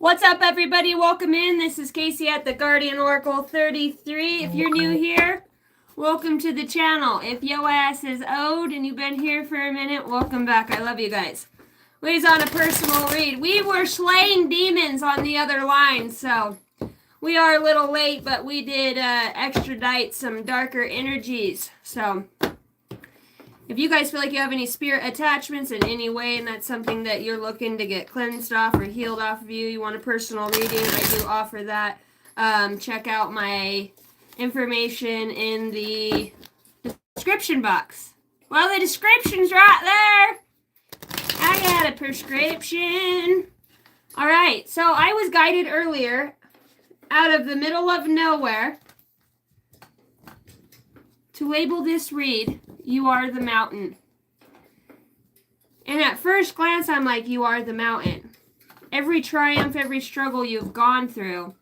What's up, everybody? Welcome in. This is Casey at the Guardian Oracle 33. If you're new here, welcome to the channel. If yo ass is old and you've been here for a minute, welcome back. I love you guys. We's on a personal read. We were slaying demons on the other line, so we are a little late, but we did extradite some darker energies. So if you guys feel like you have any spirit attachments in any way, and that's something that you're looking to get cleansed off or healed off of you want a personal reading, I do offer that. Check out my information in the description box. Well, the description's right there. I got a prescription. All right, so I was guided earlier out of the middle of nowhere to label this read, "You are the mountain." And at first glance, I'm like, you are the mountain. Every triumph, every struggle you've gone through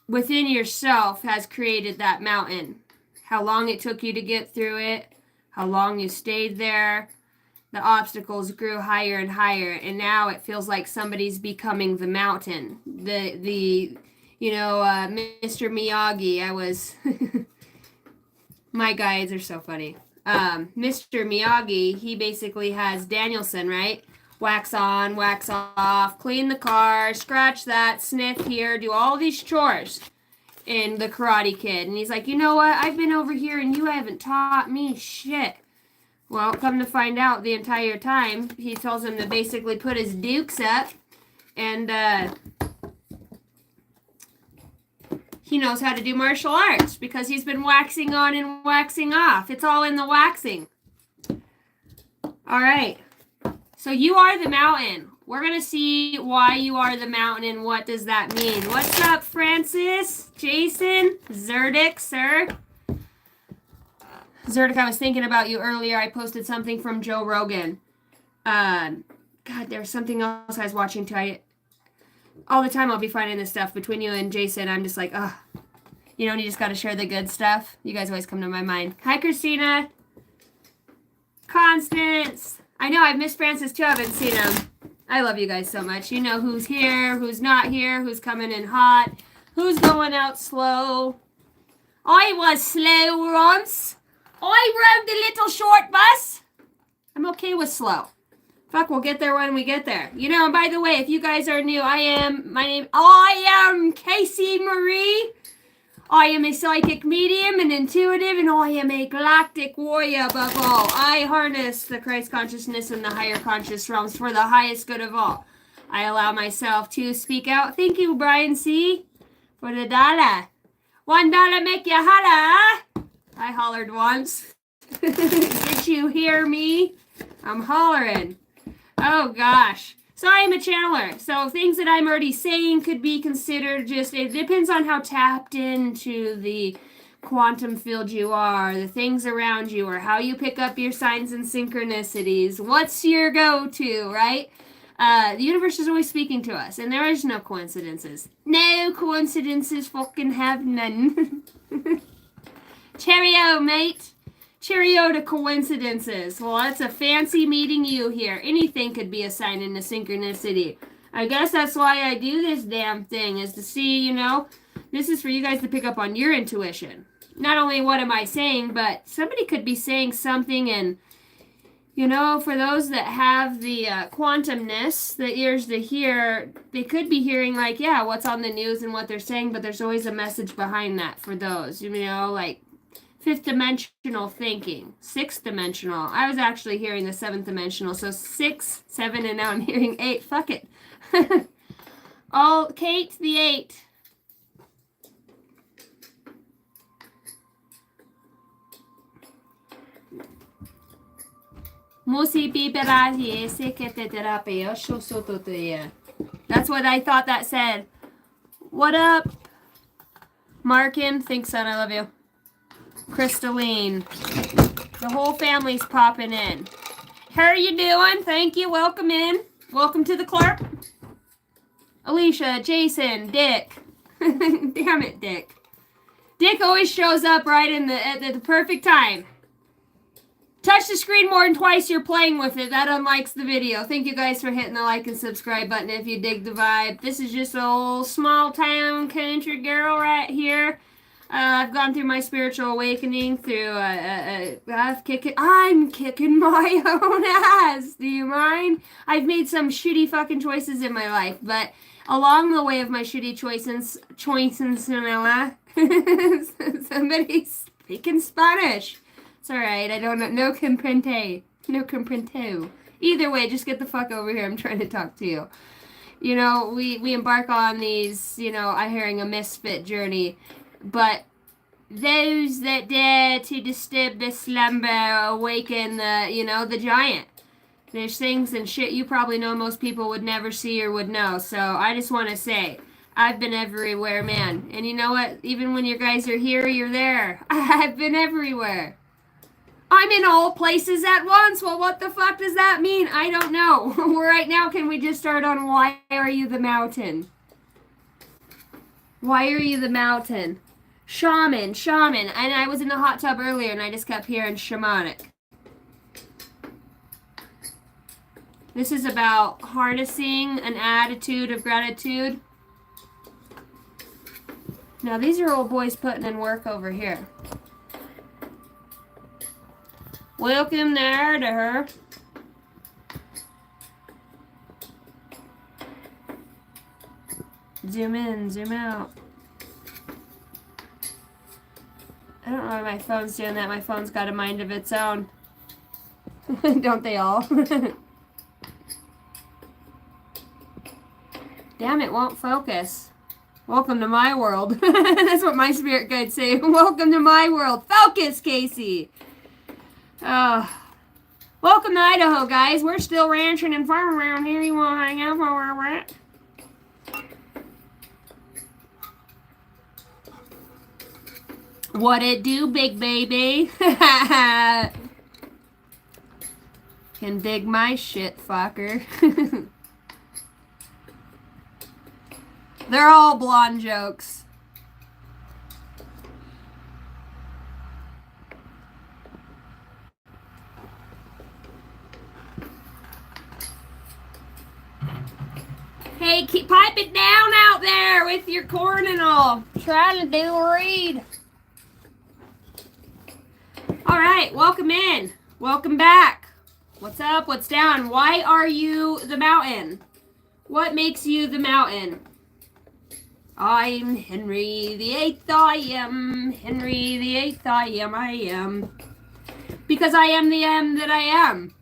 within yourself has created that mountain. How long it took you to get through it, how long you stayed there, the obstacles grew higher and higher, and now it feels like somebody's becoming the mountain. Mr. Miyagi, I was... My guides are so funny. Mr. Miyagi, he basically has Danielson, right? Wax on, wax off, clean the car, scratch that, sniff here, do all these chores in The Karate Kid. And he's like, you know what? I've been over here and you haven't taught me shit. Well, come to find out, the entire time, he tells him to basically put his dukes up and he knows how to do martial arts because he's been waxing on and waxing off. It's all in the waxing. All right. So you are the mountain. We're going to see why you are the mountain and what does that mean. What's up, Francis, Jason, Zerdic, sir? Zerdic, I was thinking about you earlier. I posted something from Joe Rogan. God, there was something else I was watching too. All the time I'll be finding this stuff between you and Jason. I'm just like, ugh. You know, and you just got to share the good stuff. You guys always come to my mind. Hi, Christina. Constance. I know, I've missed Francis too. I haven't seen him. I love you guys so much. You know who's here, who's not here, who's coming in hot, who's going out slow. I was slow once. I rode the little short bus. I'm okay with slow. Fuck, we'll get there when we get there. You know, and by the way, if you guys are new, I am Casey Marie. I am a psychic medium, an intuitive, and I am a galactic warrior above all. I harness the Christ consciousness and the higher conscious realms for the highest good of all. I allow myself to speak out. Thank you, Brian C., for the dollar. $1 make you holla. I hollered once. Did you hear me? I'm hollering. Oh, gosh. So I am a channeler. So things that I'm already saying could be considered just, it depends on how tapped into the quantum field you are, the things around you, or how you pick up your signs and synchronicities. What's your go-to, right? The universe is always speaking to us, and there is no coincidences. No coincidences, fucking have none. Cheerio, mate. Cheerio to coincidences. Well, that's a fancy meeting you here. Anything could be a sign in a synchronicity. I guess that's why I do this damn thing, is to see, you know, this is for you guys to pick up on your intuition. Not only what am I saying, but somebody could be saying something, and, you know, for those that have the quantumness, the ears to hear, they could be hearing, like, yeah, what's on the news and what they're saying, but there's always a message behind that for those, you know, like, fifth dimensional thinking, sixth dimensional. I was actually hearing the seventh dimensional, so 6, 7, and now I'm hearing 8. Fuck it. All Kate the 8. That's what I thought that said. What up, Markin? Thanks, son. I love you. Crystalline. The whole family's popping in. How are you doing? Thank you. Welcome in. Welcome to the club. Alicia, Jason, Dick. Damn it, Dick. Dick always shows up right at the perfect time. Touch the screen more than twice, you're playing with it. That unlikes the video. Thank you guys for hitting the like and subscribe button if you dig the vibe. This is just a old small town country girl right here. I've gone through my spiritual awakening through, I'm kicking my own ass. Do you mind? I've made some shitty fucking choices in my life, but along the way of my shitty choices in my life, somebody's speaking Spanish. It's alright, I don't know. No comprende. No comprendo. Either way, just get the fuck over here. I'm trying to talk to you. You know, we embark on these, you know, I hearing a misfit journey. But those that dare to disturb the slumber awaken the, you know, the giant. There's things and shit you probably know most people would never see or would know. So I just want to say, I've been everywhere, man. And you know what? Even when you guys are here, you're there. I've been everywhere. I'm in all places at once. Well, what the fuck does that mean? I don't know. Right now, can we just start on why are you the mountain? Why are you the mountain? Shaman. And I was in the hot tub earlier and I just kept hearing shamanic. This is about harnessing an attitude of gratitude. Now, these are old boys putting in work over here. Welcome there to her. Zoom in, zoom out. I don't know why my phone's doing that. My phone's got a mind of its own. Don't they all? Damn, it won't focus. Welcome to my world. That's what my spirit guides say. Welcome to my world. Focus, Casey. Oh. Welcome to Idaho, guys. We're still ranching and farming around here. You want to hang out for where we're at? What it do, big baby? Can dig my shit, fucker. They're all blonde jokes. Hey, pipe it down out there with your corn and all. Trying to do a read. All right, welcome in. Welcome back. What's up? What's down? Why are you the mountain? What makes you the mountain? I'm Henry VIII, I am. Henry VIII, I am. Because I am the M that I am.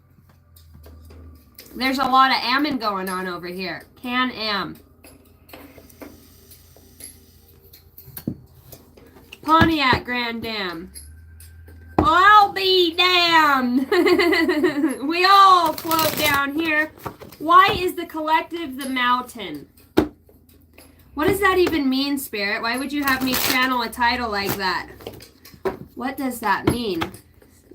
There's a lot of amming going on over here. Can-am. Pontiac Grand Dam. Well, I'll be damned. We all float down here. Why is the collective the mountain? What does that even mean, Spirit? Why would you have me channel a title like that? What does that mean?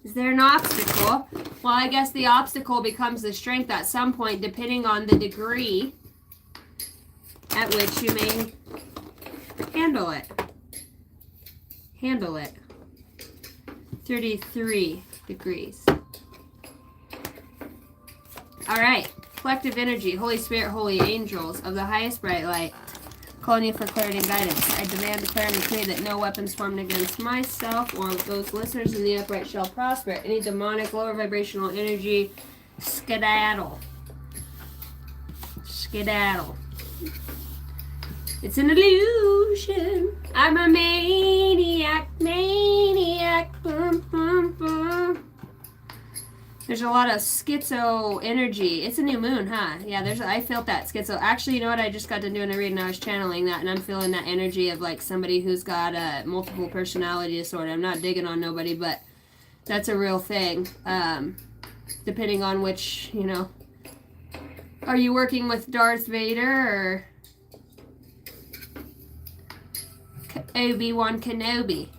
Is there an obstacle? Well, I guess the obstacle becomes the strength at some point, depending on the degree at which you may handle it. Handle it. 33 degrees. All right. Collective energy, Holy Spirit, holy angels of the highest bright light. Calling you for clarity and guidance. I demand, declare, and decree that no weapons formed against myself or those listeners in the upright shall prosper. Any demonic, lower vibrational energy, skedaddle. Skedaddle. It's an illusion. I'm a maniac, maniac. Boom, boom, boom. There's a lot of schizo energy. It's a new moon, huh? Yeah, I felt that schizo. Actually, you know what? I just got to doing a reading. I was channeling that, and I'm feeling that energy of like somebody who's got a multiple personality disorder. I'm not digging on nobody, but that's a real thing. Depending on which, you know, are you working with Darth Vader or Obi-Wan Kenobi?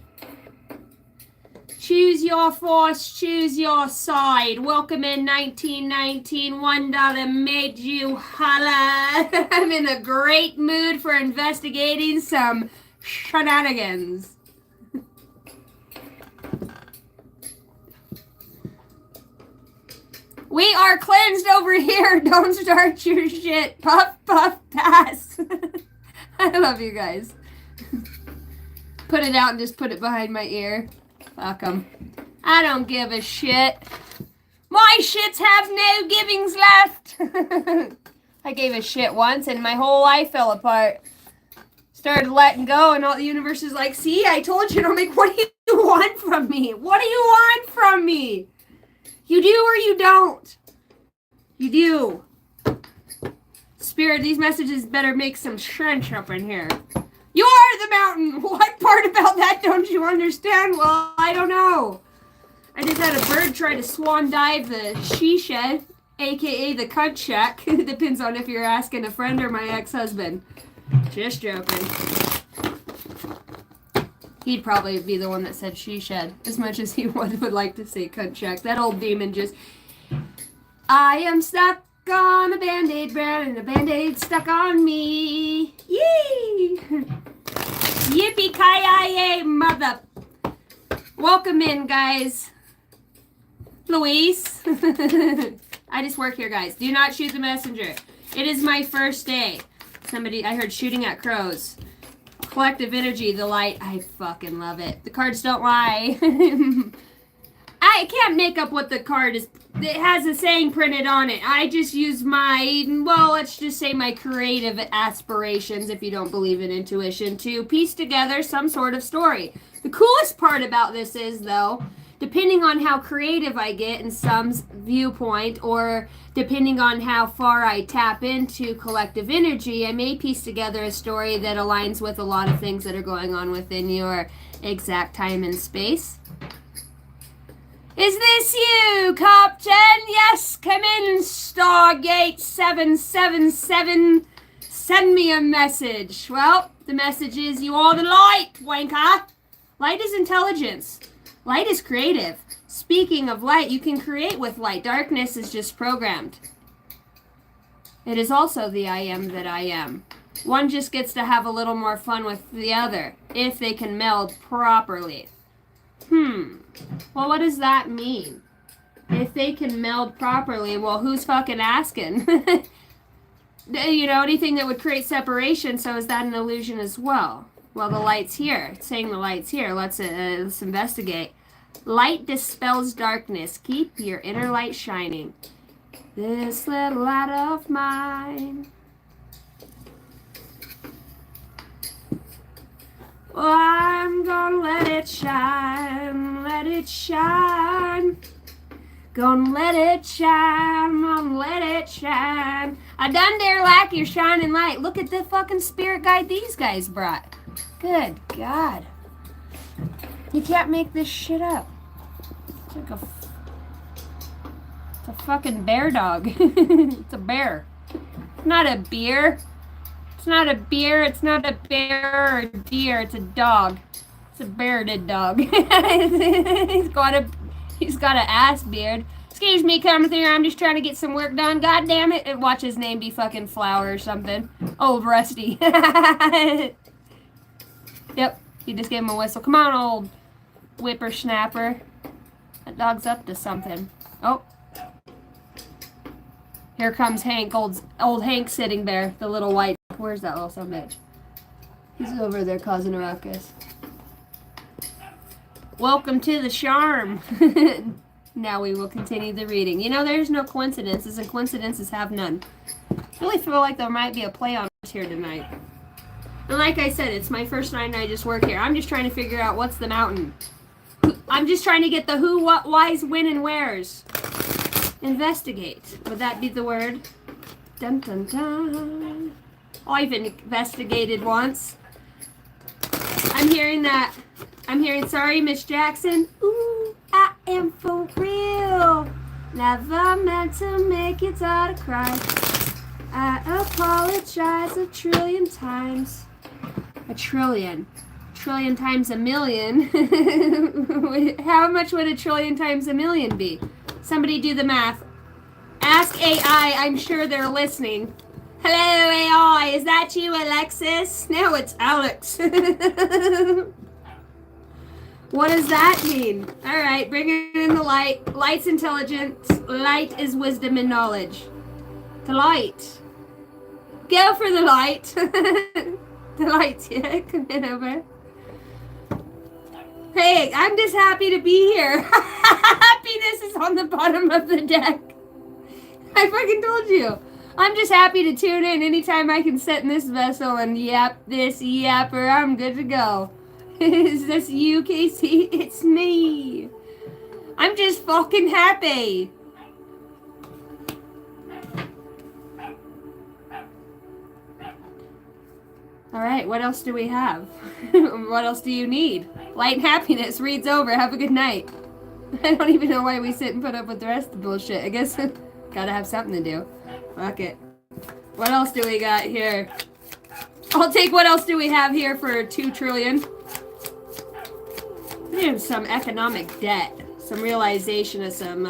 Choose your force, choose your side. Welcome in 1919. $1 made you holla. I'm in a great mood for investigating some shenanigans. We are cleansed over here. Don't start your shit. Puff, puff, pass. I love you guys. Put it out and just put it behind my ear. Fuck 'em. I don't give a shit. My shits have no givings left. I gave a shit once and my whole life fell apart. Started letting go and all the universe is like, see, I told you. And I'm like, what do you want from me? What do you want from me? You do or you don't. You do. Spirit, these messages better make some sense up in here. You are the mountain. What part about that don't you understand? Well, I don't know. I just had a bird try to swan dive the she shed, aka the cunt shack. Depends on if you're asking a friend or my ex-husband. Just joking. He'd probably be the one that said she shed, as much as he would like to say cunt shack. That old demon just... I am stuck on a band-aid brown and a band-aid stuck on me. Yee! Yippee-ki-yay, mother... Welcome in, guys. Luis. I just work here, guys. Do not shoot the messenger. It is my first day. Somebody, I heard shooting at crows. Collective energy, the light. I fucking love it. The cards don't lie. I can't make up what the card is. It has a saying printed on it. I just use my, well, let's just say my creative aspirations, if you don't believe in intuition, to piece together some sort of story. The coolest part about this is, though, depending on how creative I get in some's viewpoint, or depending on how far I tap into collective energy, I may piece together a story that aligns with a lot of things that are going on within your exact time and space. Is this you, Captain? Yes, come in, Stargate 777. Send me a message. Well, the message is you are the light, wanker. Light is intelligence. Light is creative. Speaking of light, you can create with light. Darkness is just programmed. It is also the I am that I am. One just gets to have a little more fun with the other, if they can meld properly. Well, what does that mean? If they can meld properly, well, who's fucking asking? You know, anything that would create separation, so is that an illusion as well? Well, the light's here. It's saying the light's here. Let's investigate. Light dispels darkness. Keep your inner light shining. This little light of mine. Oh, I'm gonna let it shine. Let it shine. Gonna let it shine. Gonna let it shine. I done dare like your shining light. Look at the fucking spirit guide these guys brought. Good God. You can't make this shit up. It's like it's a fucking bear dog. It's a bear. It's not a beer. It's not a beer. It's not a bear or a deer. It's a dog. It's a bearded dog. He's got a ass beard. Excuse me, coming through. I'm just trying to get some work done. God damn it. And watch his name be fucking Flower or something. Old Rusty. Yep, he just gave him a whistle. Come on, old whippersnapper. That dog's up to something. Oh. Here comes Hank, old Hank sitting there, the little white. Where's that little son of a bitch? He's over there causing a ruckus. Welcome to the charm. Now we will continue the reading. You know, there's no coincidences, and coincidences have none. I really feel like there might be a play on us here tonight. And like I said, it's my first night and I just work here. I'm just trying to figure out what's the mountain. I'm just trying to get the who, what, whys, when, and wheres. Investigate. Would that be the word? Dun dun dun. Oh, I've investigated once. I'm hearing that. I'm hearing, sorry, Miss Jackson. Ooh, I am for real. Never meant to make your daughter cry. I apologize a trillion times. A trillion. Trillion times a million. How much would a trillion times a million be? Somebody do the math. Ask AI. I'm sure they're listening. Hello, AI. Is that you, Alexis? No, it's Alex. What does that mean? All right, bring in the light. Light's intelligence. Light is wisdom and knowledge. The light. Go for the light. The light, yeah, come in over. Hey, I'm just happy to be here. Happiness is on the bottom of the deck. I fucking told you. I'm just happy to tune in anytime I can sit in this vessel and yap this yapper. I'm good to go. Is this you, Casey? It's me. I'm just fucking happy. All right, what else do we have? What else do you need? Light and happiness reads over. Have a good night. I don't even know why we sit and put up with the rest of the bullshit. I guess gotta have something to do. Fuck it. What else do we got here? I'll take what else do we have here for 2 trillion. We have some economic debt. Some realization of some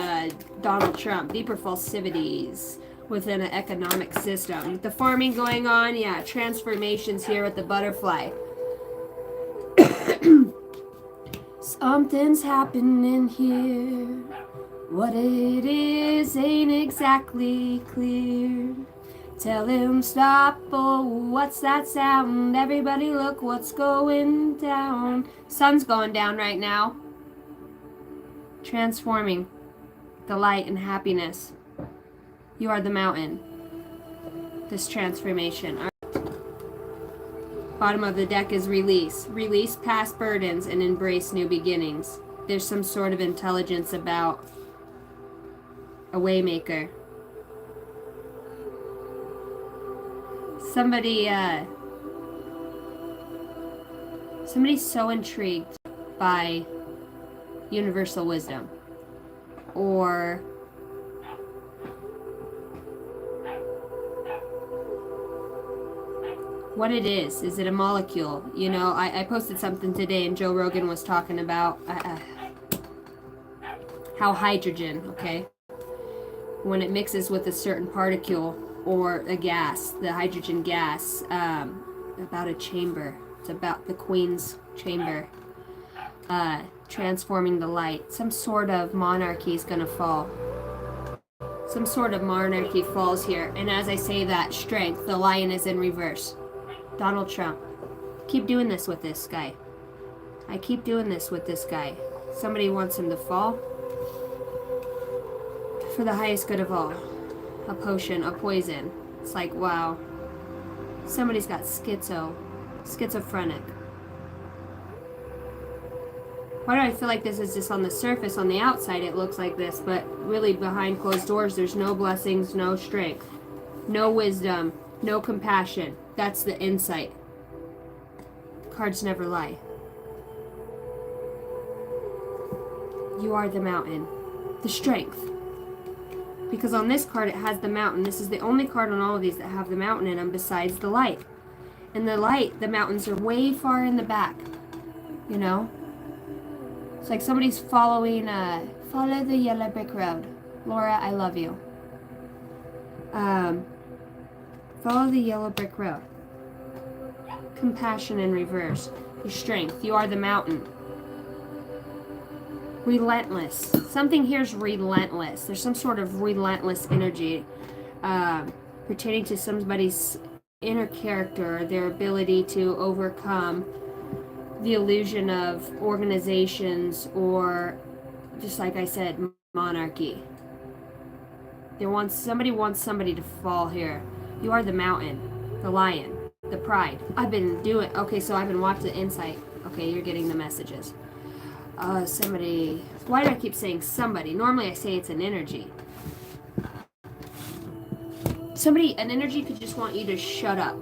Donald Trump. Deeper falsities within an economic system. The farming going on, yeah, transformations here with the butterfly. Something's happening here. What it is ain't exactly clear. Tell him stop, oh, what's that sound? Everybody look what's going down. Sun's going down right now. Transforming the light and happiness. You are the mountain. This transformation. Bottom of the deck is release. Release past burdens and embrace new beginnings. There's some sort of intelligence about a waymaker. Somebody's so intrigued by universal wisdom, or what it is. Is it a molecule? You know, I posted something today and Joe Rogan was talking about how hydrogen, okay, when it mixes with a certain particle or a gas, the hydrogen gas, about a chamber. It's about the Queen's chamber, transforming the light. Some sort of monarchy is gonna fall. Some sort of monarchy falls here. And as I say that, strength, the lion is in reverse. Donald Trump. Keep doing this with this guy. I keep doing this with this guy. Somebody wants him to fall. For the highest good of all. A potion, a poison. It's like, wow. Somebody's got schizophrenic. Why do I feel like this is just on the surface? On the outside it looks like this, but really behind closed doors there's no blessings, no strength, no wisdom, no compassion. That's the insight. Cards never lie. You are the mountain. The strength. Because on this card it has the mountain. This is the only card on all of these that have the mountain in them besides the light. And the light, the mountains are way far in the back. You know? It's like somebody's following, follow the yellow brick road. Laura, I love you. Follow the yellow brick road. Compassion in reverse. Your strength. You are the mountain. Relentless. Something here is relentless. There's some sort of relentless energy pertaining to somebody's inner character, their ability to overcome the illusion of organizations or, just like I said, monarchy. Somebody wants somebody to fall here. You are the mountain, the lion, the pride. I've been watching the insight. Okay, you're getting the messages. Somebody. Why do I keep saying somebody? Normally I say it's an energy. An energy could just want you to shut up,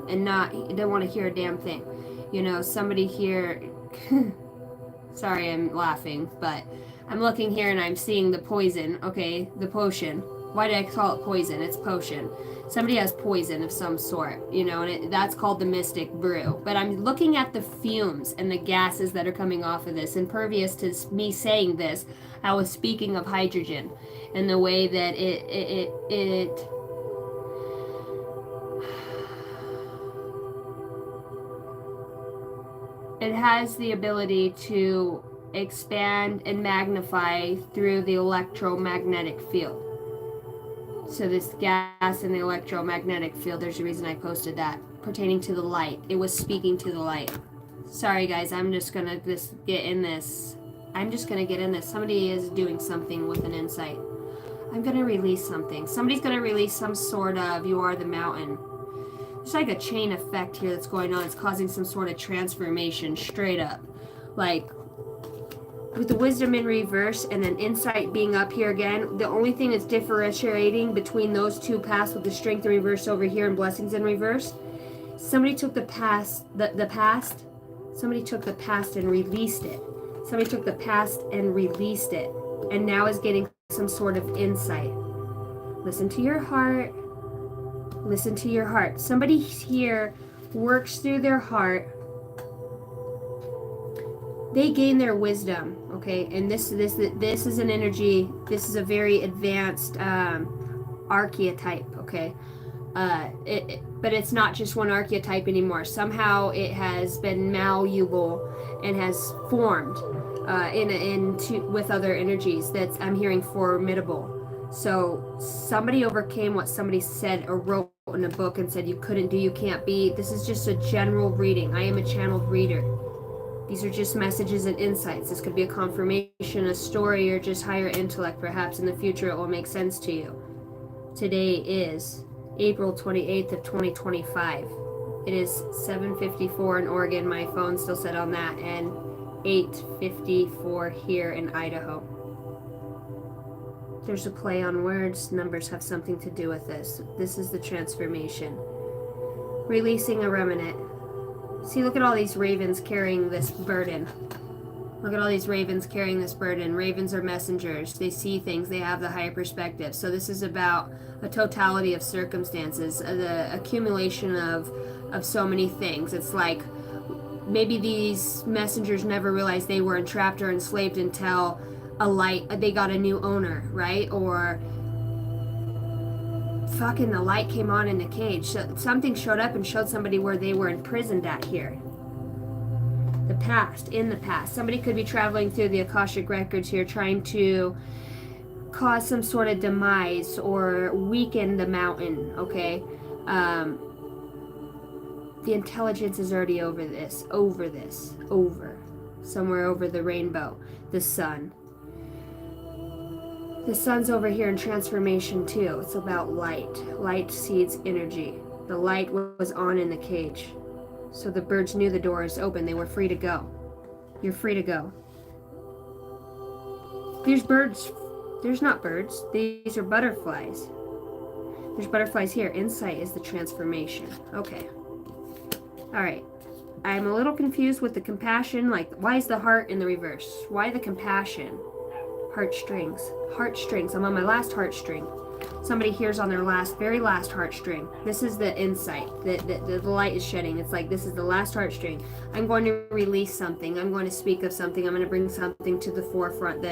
and they don't want to hear a damn thing. You know, somebody here. Sorry, I'm laughing, but I'm looking here and I'm seeing the poison. Okay, the potion. Why did I call it poison? It's potion. Somebody has poison of some sort, you know, and that's called the mystic brew. But I'm looking at the fumes and the gases that are coming off of this. Impervious to me saying this, I was speaking of hydrogen and the way that it It has the ability to expand and magnify through the electromagnetic field. So this gas in the electromagnetic field, there's a reason I posted that, pertaining to the light. It was speaking to the light. Sorry guys, I'm just gonna get in this. Somebody is doing something with an insight. I'm gonna release something. Somebody's gonna release some sort of you are the mountain. There's like a chain effect here that's going on. It's causing some sort of transformation straight up. Like with the wisdom in reverse and then insight being up here again, the only thing that's differentiating between those two paths with the strength in reverse over here and blessings in reverse, somebody took the past somebody took the past and released it. Somebody took the past and released it and now is getting some sort of insight. Listen to your heart. Listen to your heart. Somebody here works through their heart. They gain their wisdom, okay? And this is an energy. This is a very advanced archetype, okay? But it's not just one archetype anymore. Somehow it has been malleable and has formed with other energies. That's I'm hearing formidable. So somebody overcame what somebody said or wrote in a book and said you couldn't do, you can't be. This is just a general reading. I am a channeled reader. These are just messages and insights. This could be a confirmation, a story, or just higher intellect. Perhaps in the future it will make sense to you. Today is April 28th of 2025. It is 7:54 in Oregon. My phone still set on that, and 8:54 here in Idaho. There's a play on words. Numbers have something to do with this. This is the transformation. Releasing a remnant. See, look at all these ravens carrying this burden. Look at all these ravens carrying this burden. Ravens are messengers. They see things. They have the higher perspective. So this is about a totality of circumstances, the accumulation of so many things. It's like maybe these messengers never realized they were entrapped or enslaved until they got a new owner, right? Or fucking the light came on in the cage. So something showed up and showed somebody where they were imprisoned at here. The past, in the past. Somebody could be traveling through the Akashic records here trying to cause some sort of demise or weaken the mountain, okay? The intelligence is already over somewhere over the rainbow, the sun. The sun's over here in transformation too. It's about light. Light seeds energy. The light was on in the cage. So the birds knew the door is open. They were free to go. You're free to go. There's birds. There's not birds. These are butterflies. There's butterflies here. Insight is the transformation. Okay. All right. I'm a little confused with the compassion. Like, why is the heart in the reverse? Why the compassion? Heartstrings. Heartstrings. I'm on my last heartstring. Somebody here's on their very last heartstring. This is the insight that the light is shedding. It's like, this is the last heartstring. I'm going to release something. I'm going to speak of something. I'm going to bring something to the forefront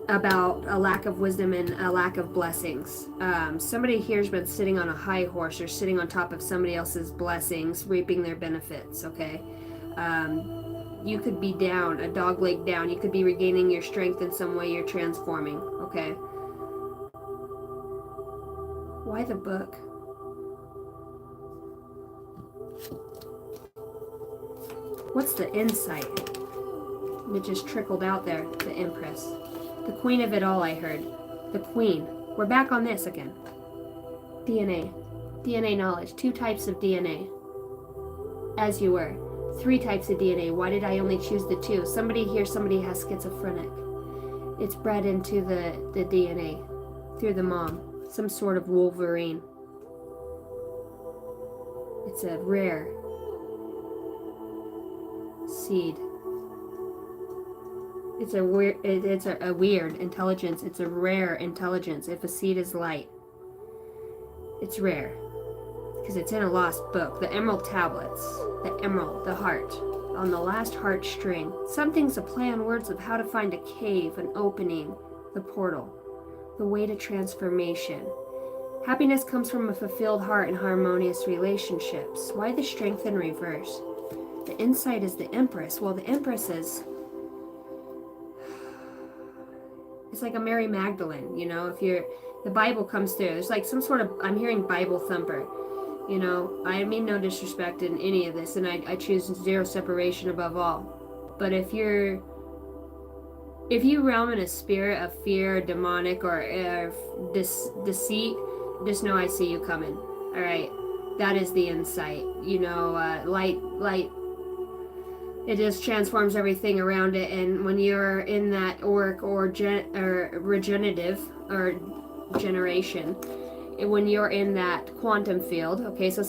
about a lack of wisdom and a lack of blessings. Somebody here's been sitting on a high horse or sitting on top of somebody else's blessings, reaping their benefits, okay? You could be down, a dog leg down. You could be regaining your strength in some way. You're transforming, okay? Why the book? What's the insight? It just trickled out there, the Empress. The queen of it all, I heard. The queen. We're back on this again. DNA. DNA knowledge. 2 types of DNA. As you were. 3 types of DNA. Why did I only choose the 2? Somebody has schizophrenic. It's bred into the DNA through the mom. Some sort of Wolverine. It's a rare seed. It's a weird intelligence. It's a rare intelligence. If a seed is light, it's rare. Because it's in a lost book. The emerald tablets. The emerald, the heart. On the last heartstring. Something's a play on words of how to find a cave, an opening, the portal. The way to transformation. Happiness comes from a fulfilled heart and harmonious relationships. Why the strength in reverse? The insight is the Empress. Well, the Empress is... It's like a Mary Magdalene, you know, if you're... The Bible comes through. There's like some sort of... I'm hearing Bible thumper. You know, I mean no disrespect in any of this, and I choose zero separation above all. But if you realm in a spirit of fear, demonic, or deceit, just know I see you coming. All right, that is the insight. You know, light. It just transforms everything around it, and when you're in that auric or regenerative or generation, when you're in that quantum field, okay, so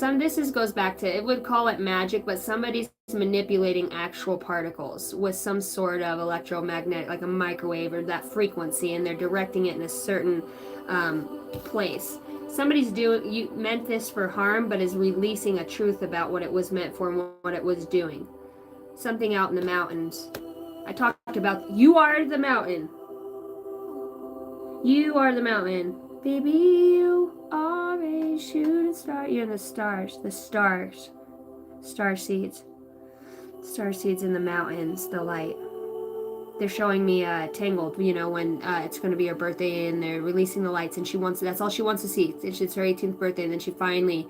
goes back to, it would call it magic, but somebody's manipulating actual particles with some sort of electromagnetic, like a microwave or that frequency, and they're directing it in a certain place. Somebody's you meant this for harm, but is releasing a truth about what it was meant for and what it was doing. Something out in the mountains. I talked about, you are the mountain. You are the mountain. Baby, you are a shooting star. You're in the stars. The stars. Star seeds. Star seeds in the mountains. The light. They're showing me Tangled, you know, when it's going to be her birthday and they're releasing the lights, and that's all she wants to see. It's her 18th birthday, and then she finally,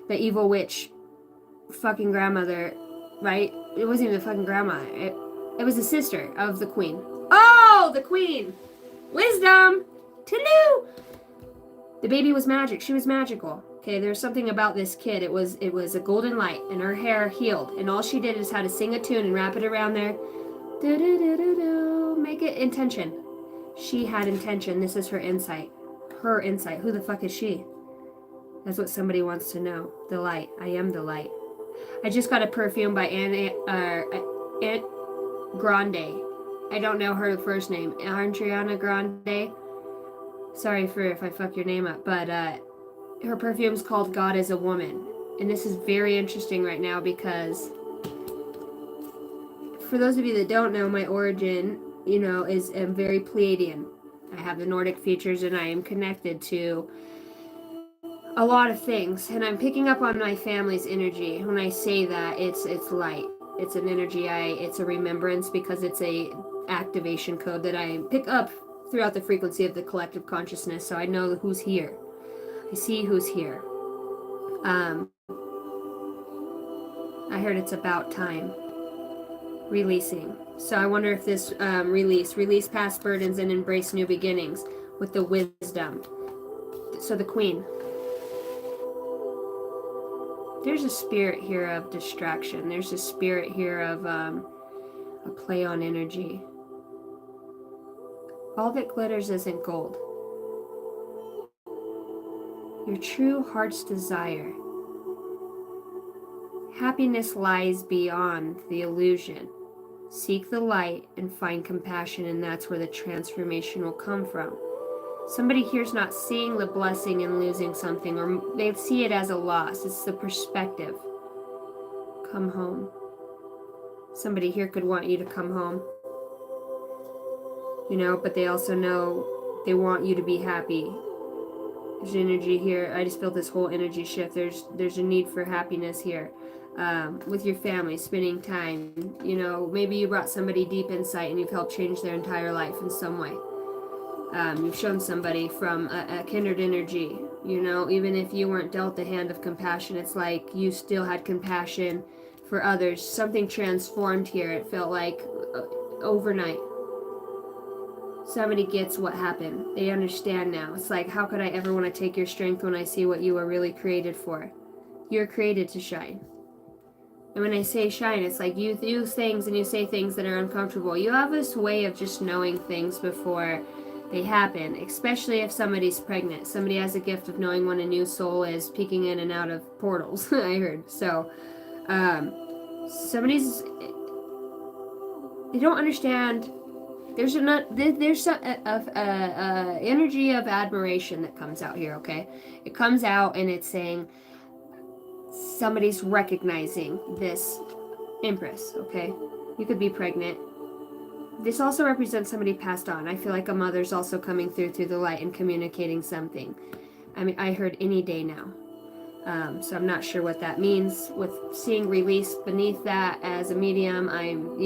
the evil witch, fucking grandmother, right? It wasn't even the fucking grandma. It was the sister of the queen. Oh, the queen! Wisdom! Tulu! The baby was magic. She was magical. Okay, there's something about this kid. It was a golden light, and her hair healed, and all she did is had to sing a tune and wrap it around there. Do do do do do. Make it intention. She had intention. This is her insight. Her insight. Who the fuck is she? That's what somebody wants to know. The light. I am the light. I just got a perfume by Aunt Grande. I don't know her first name. Adriana Grande. Sorry if I fuck your name up, but her perfume's called God is a Woman. And this is very interesting right now because for those of you that don't know, my origin, you know, is very Pleiadian. I have the Nordic features, and I am connected to a lot of things, and I'm picking up on my family's energy. When I say that, it's light. It's an energy. It's a remembrance, because it's a activation code that I pick up throughout the frequency of the collective consciousness, so I know who's here. I see who's here. I heard it's about time. Releasing. So I wonder if this release past burdens and embrace new beginnings with the wisdom. So the queen. There's a spirit here of distraction. There's a spirit here of a play on energy. All that glitters isn't gold. Your true heart's desire. Happiness lies beyond the illusion. Seek the light and find compassion, and that's where the transformation will come from. Somebody here's not seeing the blessing in losing something, or they see it as a loss. It's the perspective. Come home. Somebody here could want you to come home. You know, but they also know they want you to be happy. There's energy here. I just feel this whole energy shift. There's a need for happiness here. With your family, spending time, you know, maybe you brought somebody deep insight and you've helped change their entire life in some way. You've shown somebody from a kindred energy, you know, even if you weren't dealt the hand of compassion, it's like you still had compassion for others. Something transformed here. It felt like overnight. Somebody gets what happened. They understand now. It's like, how could I ever want to take your strength when I see what you were really created for? You're created to shine. And when I say shine, it's like you do things and you say things that are uncomfortable. You have this way of just knowing things before they happen, especially if somebody's pregnant. Somebody has a gift of knowing when a new soul is peeking in and out of portals, I heard. So, they don't understand. There's some energy of admiration that comes out here, okay? It comes out and it's saying, somebody's recognizing this Empress, okay? You could be pregnant. This also represents somebody passed on. I feel like a mother's also coming through the light and communicating something. I mean, I heard any day now. So I'm not sure what that means. With seeing release beneath that as a medium, I'm,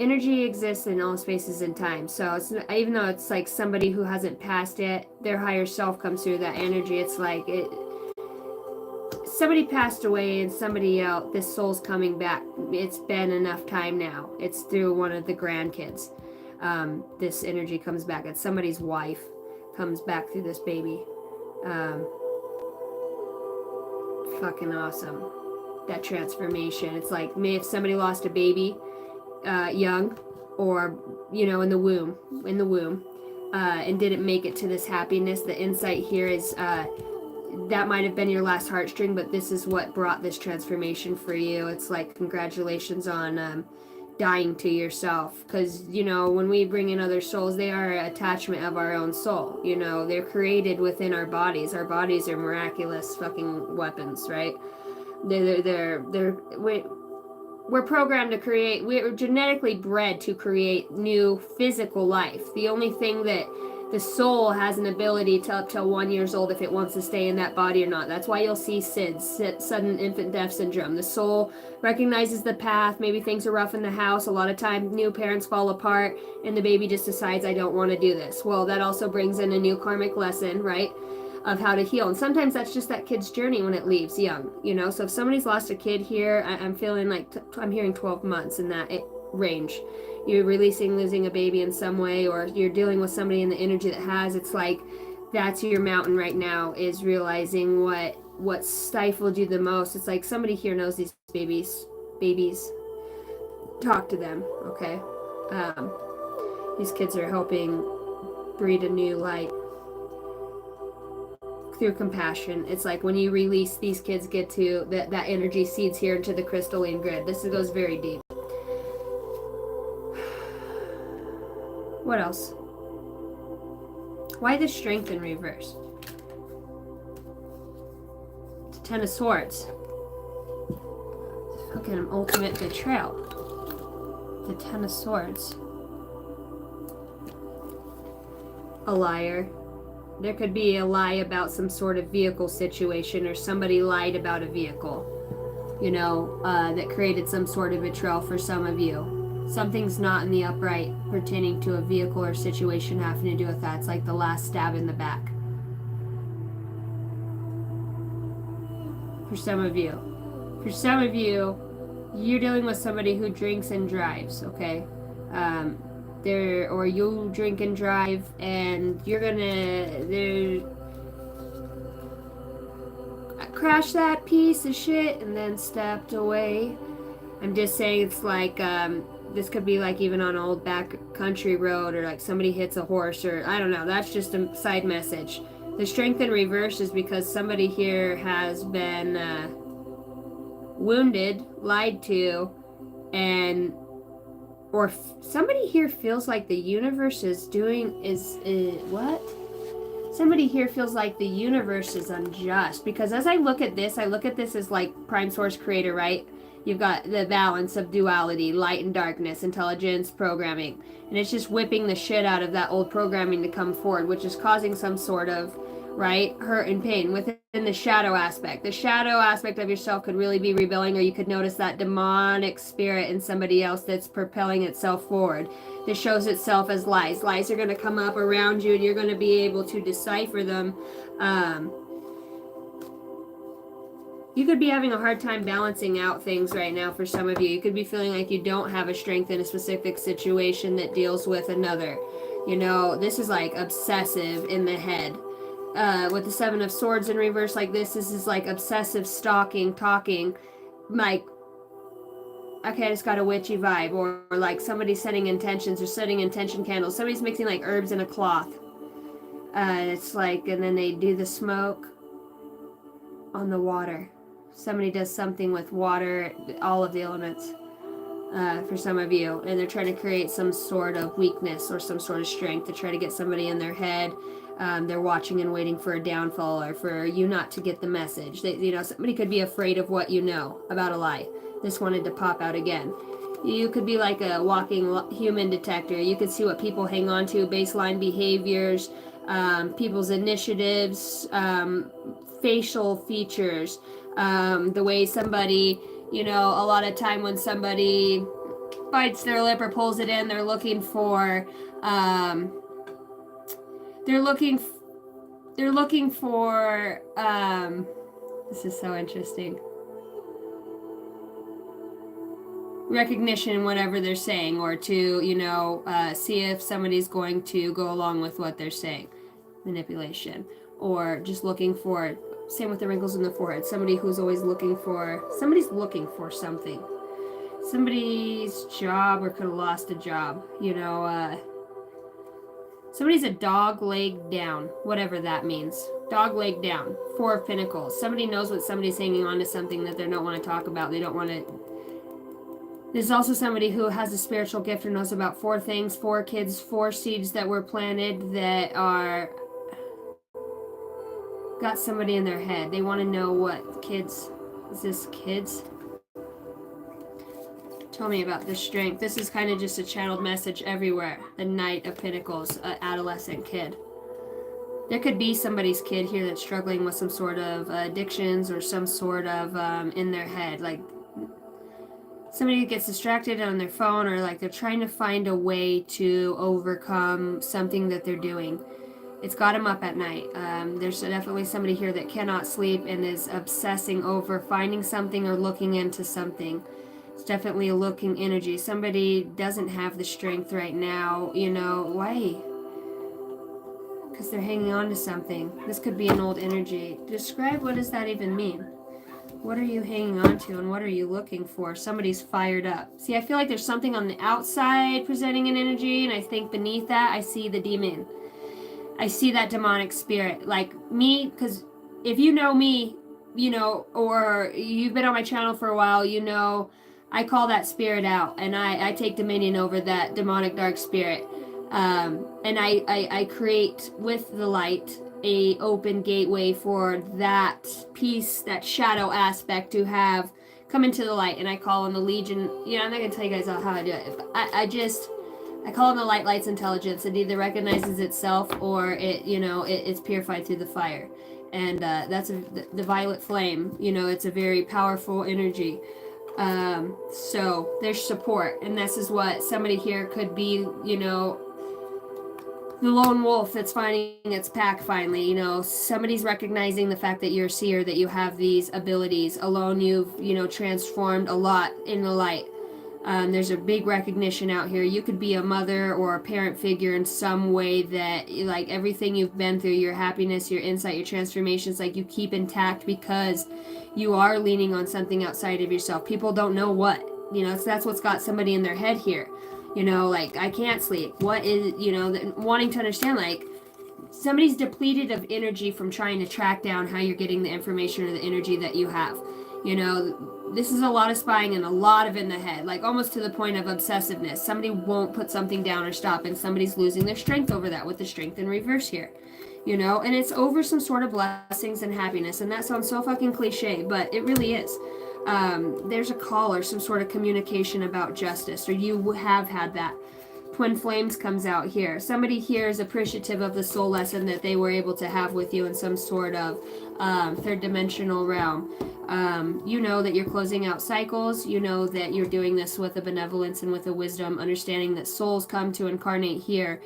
energy exists in all spaces and time. So it's, even though it's like somebody who hasn't passed it, their higher self comes through that energy. It's like somebody passed away and somebody else, this soul's coming back. It's been enough time now. It's through one of the grandkids. This energy comes back. It's somebody's wife comes back through this baby. Fucking awesome. That transformation. It's like, if somebody lost a baby young, or in the womb, and didn't make it to this happiness, the insight here is that might have been your last heartstring, but this is what brought this transformation for you. It's like, congratulations on dying to yourself, because when we bring in other souls, they are an attachment of our own soul. They're created within our bodies. Our bodies are miraculous fucking weapons, right? We're programmed to create, we're genetically bred to create new physical life. The only thing that the soul has an ability to up till 1 year old if it wants to stay in that body or not. That's why you'll see SIDS, sudden infant death syndrome. The soul recognizes the path. Maybe things are rough in the house. A lot of times new parents fall apart and the baby just decides, I don't want to do this. Well, that also brings in a new karmic lesson, right, of how to heal. And sometimes that's just that kid's journey when it leaves young, so if somebody's lost a kid here, I'm feeling like I'm hearing 12 months in that range. You're losing a baby in some way, or you're dealing with somebody in the energy that has, it's like that's your mountain right now, is realizing what stifled you the most. It's like somebody here knows these babies. Talk to them, okay? These kids are helping breed a new light through compassion. It's like when you release, these kids get to that energy seeds here into the crystalline grid. This goes very deep. What else? Why the strength in reverse? It's a 10 of Swords. Fucking ultimate betrayal. The 10 of Swords. A liar. There could be a lie about some sort of vehicle situation, or somebody lied about a vehicle, that created some sort of betrayal for some of you. Something's not in the upright pertaining to a vehicle or situation having to do with that. It's like the last stab in the back. For some of you, you're dealing with somebody who drinks and drives, okay? Or you drink and drive, and you're gonna crash that piece of shit and then stepped away. I'm just saying, it's like this could be like even on an old back country road, or like somebody hits a horse, or I don't know. That's just a side message. The strength in reverse is because somebody here has been wounded, lied to, and somebody here feels like the universe is what? Somebody here feels like the universe is unjust, because as I look at this as like prime source creator, right? You've got the balance of duality, light and darkness, intelligence, programming. And it's just whipping the shit out of that old programming to come forward, which is causing some sort of, right, hurt and pain within the shadow aspect. The shadow aspect of yourself could really be rebelling, or you could notice that demonic spirit in somebody else that's propelling itself forward. This shows itself as lies. Lies are going to come up around you, and you're going to be able to decipher them. You could be having a hard time balancing out things right now for some of you. You could be feeling like you don't have a strength in a specific situation that deals with another. This is like obsessive in the head. With the 7 of Swords in reverse like this is like obsessive stalking, talking, like, okay, I just got a witchy vibe, or like somebody setting intentions or setting intention candles. Somebody's mixing like herbs in a cloth. It's like, and then they do the smoke on the water. Somebody does something with water, all of the elements, for some of you, and they're trying to create some sort of weakness or some sort of strength to try to get somebody in their head. They're watching and waiting for a downfall, or for you not to get the message. Somebody could be afraid of what you know about a lie. This wanted to pop out again. You could be like a walking human detector. You could see what people hang on to, baseline behaviors, people's initiatives, facial features, the way somebody, you know, a lot of time when somebody bites their lip or pulls it in, they're looking for, this is so interesting, recognition in whatever they're saying, or to, you know, see if somebody's going to go along with what they're saying. Manipulation. Or just looking for, same with the wrinkles in the forehead, somebody who's always looking for, somebody's looking for something. Somebody's job, or could have lost a job, you know, somebody's a dog leg down, whatever that means. Dog leg down. 4 of Pentacles. Somebody knows what somebody's hanging on to, something that they don't want to talk about. They don't want to. There's also somebody who has a spiritual gift or knows about 4 things, 4 kids, 4 seeds that were planted that are got somebody in their head. They want to know what kids. Is this kids? Tell me about the strength. This is kind of just a channeled message everywhere. The Knight of Pentacles, an adolescent kid. There could be somebody's kid here that's struggling with some sort of addictions or some sort of in their head. Like somebody gets distracted on their phone, or like they're trying to find a way to overcome something that they're doing. It's got them up at night. There's definitely somebody here that cannot sleep and is obsessing over finding something or looking into something. It's definitely a looking energy. Somebody doesn't have the strength right now, you know. Why? Because they're hanging on to something. This could be an old energy. Describe, what does that even mean? What are you hanging on to, and what are you looking for? Somebody's fired up. See, I feel like there's something on the outside presenting an energy, and I think beneath that I see the demon. I see that demonic spirit. Like me, because if you know me, you know, or you've been on my channel for a while, you know, I call that spirit out, and I take dominion over that demonic dark spirit. And I create with the light a open gateway for that piece, that shadow aspect to have come into the light. And I call on the Legion. You know, I'm not going to tell you guys how I do it. I call on the light's intelligence. It either recognizes itself, or it, you know, it's purified through the fire. And that's the violet flame. You know, it's a very powerful energy. So there's support, and this is what somebody here could be, you know, the lone wolf that's finding its pack finally. You know, somebody's recognizing the fact that you're a seer, that you have these abilities. Alone, you've, you know, transformed a lot in the light. There's a big recognition out here. You could be a mother or a parent figure in some way that, like, everything you've been through, your happiness, your insight, your transformations, like, you keep intact because you are leaning on something outside of yourself. People don't know what, you know, so that's what's got somebody in their head here. You know, like, I can't sleep. What is, you know, wanting to understand, like, somebody's depleted of energy from trying to track down how you're getting the information or the energy that you have. You know, this is a lot of spying and a lot of in the head, like almost to the point of obsessiveness. Somebody won't put something down or stop, and somebody's losing their strength over that with the strength in reverse here. You know, and it's over some sort of blessings and happiness, and that sounds so fucking cliche, but it really is. There's a call or some sort of communication about justice, or you have had that. Twin Flames comes out here. Somebody here is appreciative of the soul lesson that they were able to have with you in some sort of third dimensional realm. You know that you're closing out cycles. You know that you're doing this with a benevolence and with a wisdom, understanding that souls come to incarnate here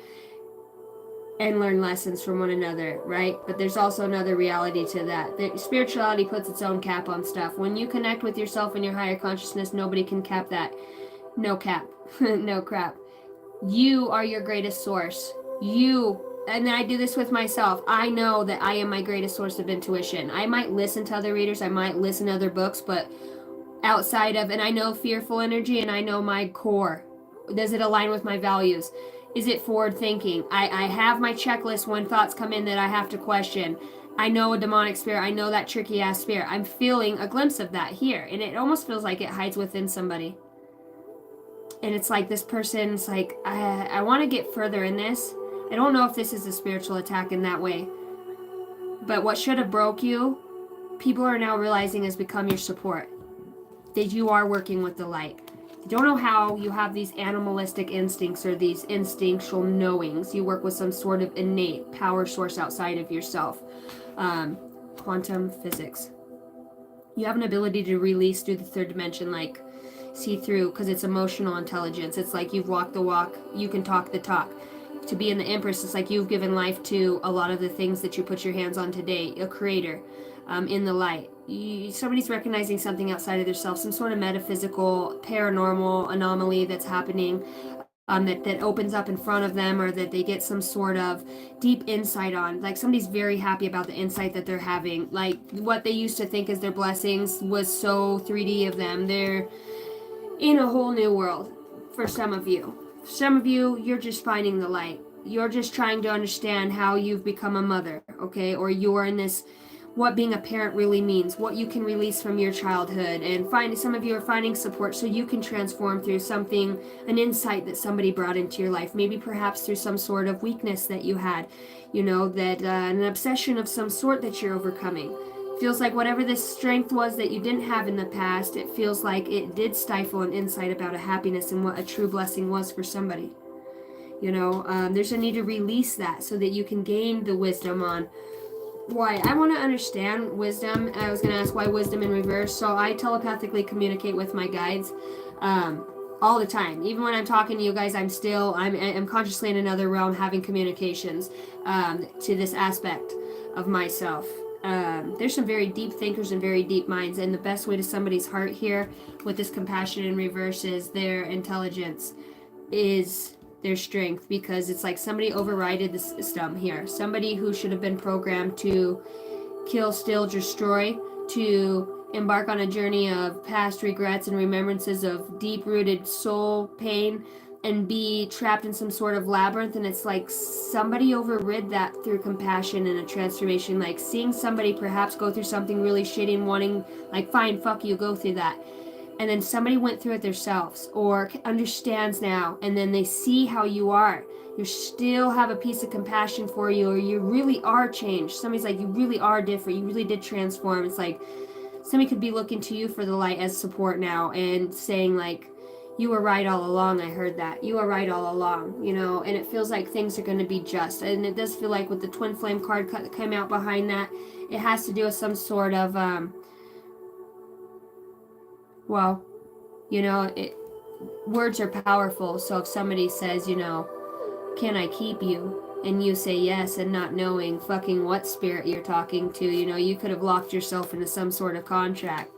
and learn lessons from one another, right? But there's also another reality to that. That spirituality puts its own cap on stuff. When you connect with yourself and your higher consciousness, nobody can cap that. No cap. No crap. You are your greatest source. You, and I do this with myself. I know that I am my greatest source of intuition. I might listen to other readers, I might listen to other books, but outside of, and I know fearful energy, and I know my core. Does it align with my values? Is it forward thinking? I have my checklist when thoughts come in that I have to question. I know a demonic spirit. I know that tricky ass spirit. I'm feeling a glimpse of that here, and it almost feels like it hides within somebody. And it's like this person's like, I want to get further in this. I don't know if this is a spiritual attack in that way. But what should have broke you, people are now realizing has become your support. That you are working with the light. You don't know how you have these animalistic instincts or these instinctual knowings. You work with some sort of innate power source outside of yourself. quantum physics. You have an ability to release through the third dimension, like see through, because it's emotional intelligence. It's like you've walked the walk, you can talk the talk. To be in the Empress, it's like you've given life to a lot of the things that you put your hands on today, a creator in the light. Somebody's recognizing something outside of themselves, some sort of metaphysical, paranormal anomaly that's happening. That opens up in front of them, or that they get some sort of deep insight on. Like somebody's very happy about the insight that they're having. Like what they used to think as their blessings was so 3D of them. They're in a whole new world for some of you. Some of you, you're just finding the light. You're just trying to understand how you've become a mother, okay? Or you're in this, what being a parent really means, what you can release from your childhood, and some of you are finding support so you can transform through something, an insight that somebody brought into your life, maybe perhaps through some sort of weakness that you had, that an obsession of some sort that you're overcoming. Feels like whatever this strength was that you didn't have in the past, it feels like it did stifle an insight about a happiness and what a true blessing was for somebody. There's a need to release that so that you can gain the wisdom on why. I want to understand wisdom. I was going to ask why wisdom in reverse. So I telepathically communicate with my guides all the time. Even when I'm talking to you guys, I'm consciously in another realm having communications to this aspect of myself. There's some very deep thinkers and very deep minds, and the best way to somebody's heart here with this compassion in reverse is their intelligence, is their strength, because it's like somebody overrided the system here. Somebody who should have been programmed to kill, steal, destroy, to embark on a journey of past regrets and remembrances of deep-rooted soul pain and be trapped in some sort of labyrinth. And it's like somebody overrid that through compassion and a transformation, like seeing somebody perhaps go through something really shitty and wanting, like, fine, fuck you, go through that. And then somebody went through it themselves or understands now, and then they see how you are. You still have a piece of compassion for you, or you really are changed. Somebody's like, you really are different. You really did transform. It's like somebody could be looking to you for the light as support now and saying, like, you were right all along. I heard that. You were right all along, and it feels like things are going to be just. And it does feel like with the twin flame card that came out behind that, it has to do with some sort of, words are powerful. So if somebody says, can I keep you? And you say yes, and not knowing fucking what spirit you're talking to, you could have locked yourself into some sort of contract.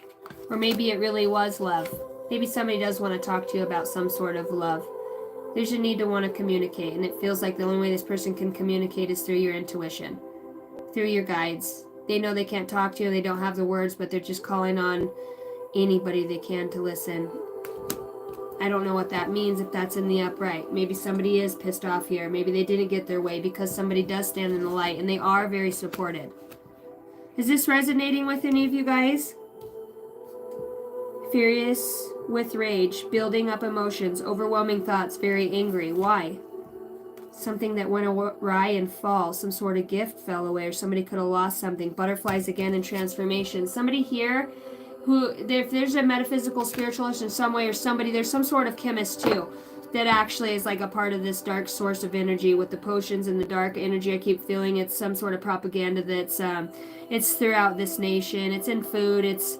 Or maybe it really was love. Maybe somebody does want to talk to you about some sort of love. There's a need to want to communicate, and it feels like the only way this person can communicate is through your intuition, through your guides. They know they can't talk to you, they don't have the words, but they're just calling on anybody they can to listen. I don't know what that means, if that's in the upright. Maybe somebody is pissed off here. Maybe they didn't get their way because somebody does stand in the light, and they are very supported. Is this resonating with any of you guys? Furious with rage, building up emotions, overwhelming thoughts, very angry. Why? Something that went awry and fall. Some sort of gift fell away, or somebody could have lost something. Butterflies again in transformation. Somebody here who, if there's a metaphysical spiritualist in some way, or somebody, there's some sort of chemist too, that actually is like a part of this dark source of energy with the potions and the dark energy. I keep feeling it's some sort of propaganda that's it's throughout this nation. It's in food. It's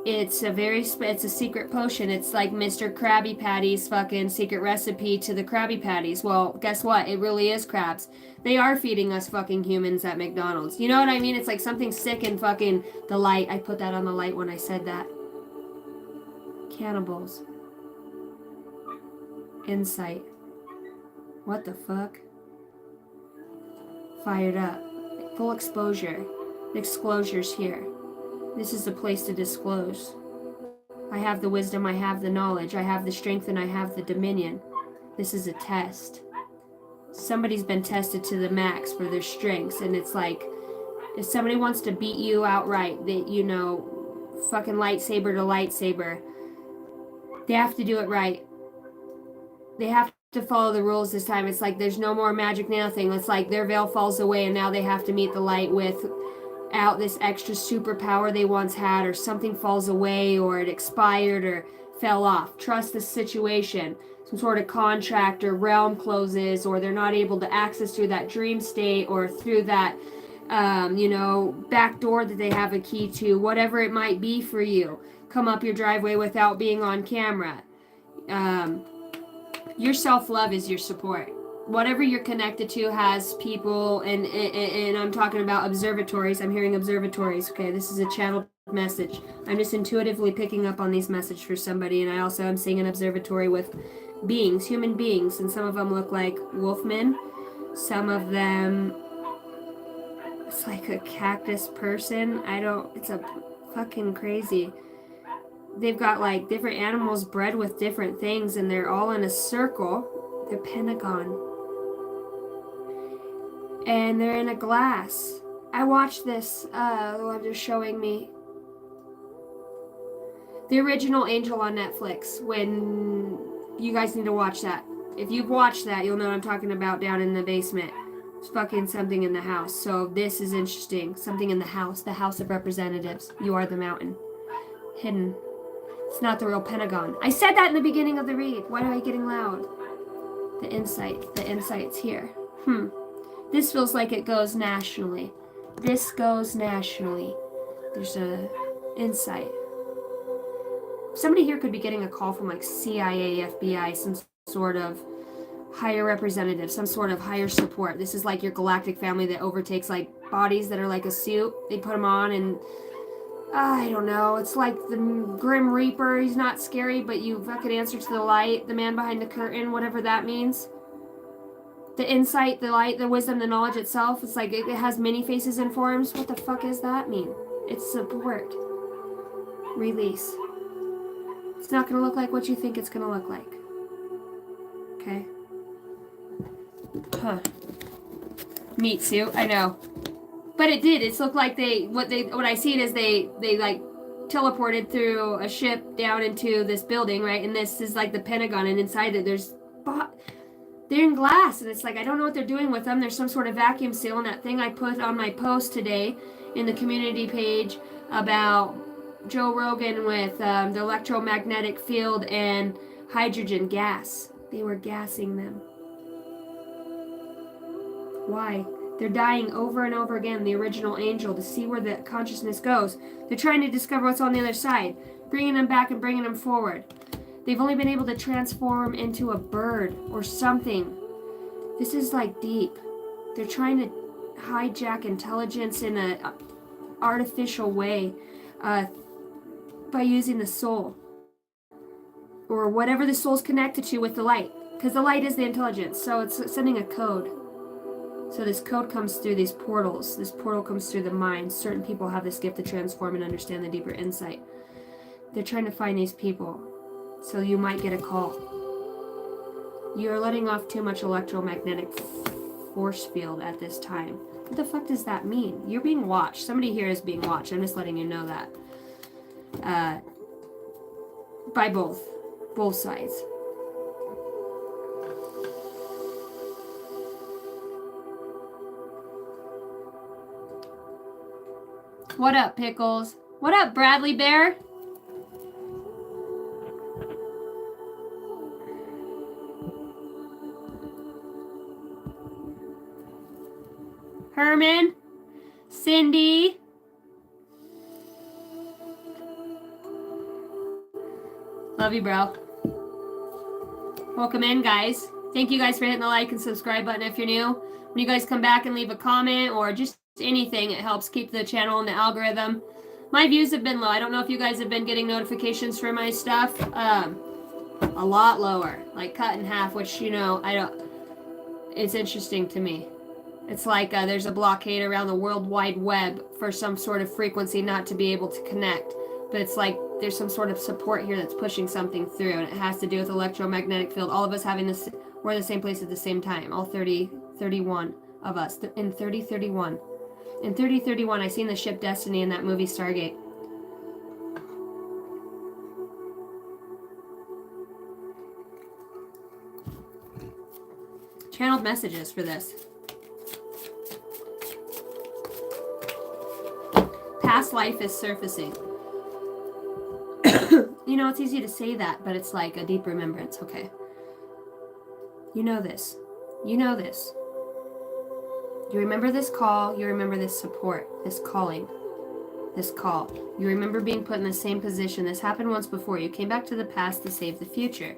a secret potion. It's like Mr. Krabby Patty's fucking secret recipe to the Krabby Patties. Well, guess what? It really is crabs. They are feeding us fucking humans at McDonald's. You know what I mean? It's like something sick and fucking the light. I put that on the light when I said that. Cannibals. Insight. What the fuck? Fired up. Full exposure. Disclosure's here. This is the place to disclose. I have the wisdom, I have the knowledge, I have the strength, and I have the dominion. This is a test. Somebody's been tested to the max for their strengths, and it's like, if somebody wants to beat you outright, that, fucking lightsaber to lightsaber, they have to do it right. They have to follow the rules this time. It's like there's no more magic nail thing. It's like their veil falls away, and now they have to meet the light without this extra superpower they once had, or something falls away, or it expired, or fell off. Trust the situation. Some sort of contract or realm closes, or they're not able to access through that dream state, or through that you know, back door that they have a key to, whatever it might be for you. Come up your driveway without being on camera. Your self-love is your support. Whatever you're connected to has people, and I'm talking about observatories. I'm hearing observatories. Okay, this is a channeled message. I'm just intuitively picking up on these messages for somebody, and I also am seeing an observatory with beings, human beings, and some of them look like wolfmen. Some of them, it's like a cactus person. It's a fucking crazy. They've got like different animals bred with different things, and they're all in a circle. They're pentagon. And they're in a glass. I watched this, the one they're showing me. The original Angel on Netflix. When you guys need to watch that. If you've watched that, you'll know what I'm talking about down in the basement. It's fucking something in the house. So this is interesting. Something in the House of Representatives. You are the mountain. Hidden. It's not the real Pentagon. I said that in the beginning of the read. Why am I getting loud? The insight. The insight's here. This feels like it goes nationally. This goes nationally. There's a insight. Somebody here could be getting a call from like CIA, FBI, some sort of higher representative, some sort of higher support. This is like your galactic family that overtakes like bodies that are like a suit. They put them on and I don't know. It's like the Grim Reaper. He's not scary, but you fucking answer to the light. The man behind the curtain, whatever that means. The insight, the light, the wisdom, the knowledge itself. It's like it has many faces and forms. What the fuck does that mean? It's support. Release. It's not going to look like what you think it's going to look like. Okay? Huh. Meat suit, I know. But it did. It's looked like what I see it is they like teleported through a ship down into this building, right? And this is like the Pentagon, and inside it they're in glass, and it's like I don't know what they're doing with them. There's some sort of vacuum seal, and that thing I put on my post today in the community page about Joe Rogan with the electromagnetic field and hydrogen gas. They were gassing them. Why? They're dying over and over again, the original angel, to see where the consciousness goes. They're trying to discover what's on the other side, bringing them back and bringing them forward. They've only been able to transform into a bird or something. This is like deep. They're trying to hijack intelligence in an artificial way by using the soul. Or whatever the soul's connected to with the light. Because the light is the intelligence, so it's sending a code. So this code comes through these portals. This portal comes through the mind. Certain people have this gift to transform and understand the deeper insight. They're trying to find these people. So you might get a call. You're letting off too much electromagnetic force field at this time. What the fuck does that mean? You're being watched. Somebody here is being watched. I'm just letting you know that. By both sides. What up, Pickles? What up, Bradley Bear? Herman? Cindy? Love you, bro. Welcome in, guys. Thank you guys for hitting the like and subscribe button if you're new. When you guys come back and leave a comment or just anything, it helps keep the channel in the algorithm. My views have been low. I don't know if you guys have been getting notifications for my stuff. A lot lower, like cut in half, which, you know, it's interesting to me. It's like there's a blockade around the World Wide Web for some sort of frequency not to be able to connect. But it's like there's some sort of support here that's pushing something through, and it has to do with electromagnetic field. All of us having this, we're in the same place at the same time. All 31 of us in 3031. In 3031, I seen the ship Destiny in that movie Stargate. Channeled messages for this. Past life is surfacing. You know, it's easy to say that, but it's like a deep remembrance. Okay. You know this. You know this. You remember this call. You remember this support, this calling, this call. You remember being put in the same position. This happened once before. You came back to the past to save the future.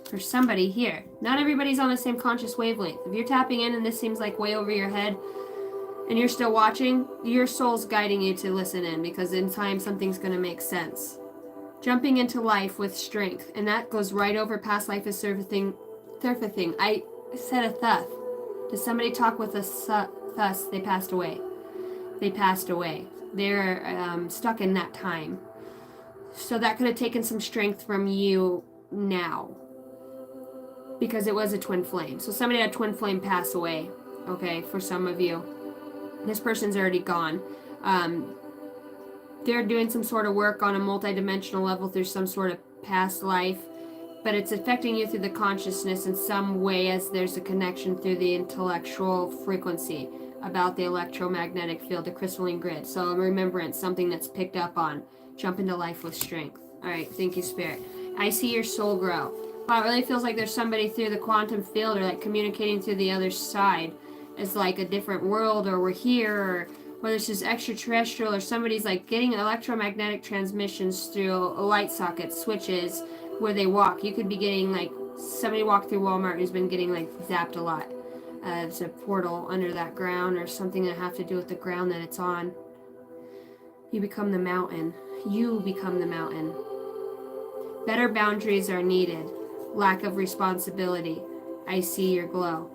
For somebody here. Not everybody's on the same conscious wavelength. If you're tapping in and this seems like way over your head and you're still watching, your soul's guiding you to listen in, because in time something's going to make sense. Jumping into life with strength. And that goes right over past life is surfacing. I said a thuth. Did somebody talk with a thus? They passed away. They passed away. They're stuck in that time. So that could have taken some strength from you now, because it was a twin flame. So somebody had a twin flame pass away, okay, for some of you. This person's already gone. They're doing some sort of work on a multidimensional level through some sort of past life, but it's affecting you through the consciousness in some way, as there's a connection through the intellectual frequency about the electromagnetic field, the crystalline grid. So a remembrance, something that's picked up on. Jump into life with strength. All right, thank you, Spirit. I see your soul grow. Wow, it really feels like there's somebody through the quantum field, or like communicating through the other side. It's like a different world, or we're here, or whether it's just extraterrestrial, or somebody's like getting electromagnetic transmissions through light sockets, switches, where they walk. You could be getting like, somebody walked through Walmart who's been getting like zapped a lot. It's a portal under that ground, or something that have to do with the ground that it's on. You become the mountain. You become the mountain. Better boundaries are needed. Lack of responsibility. I see your glow.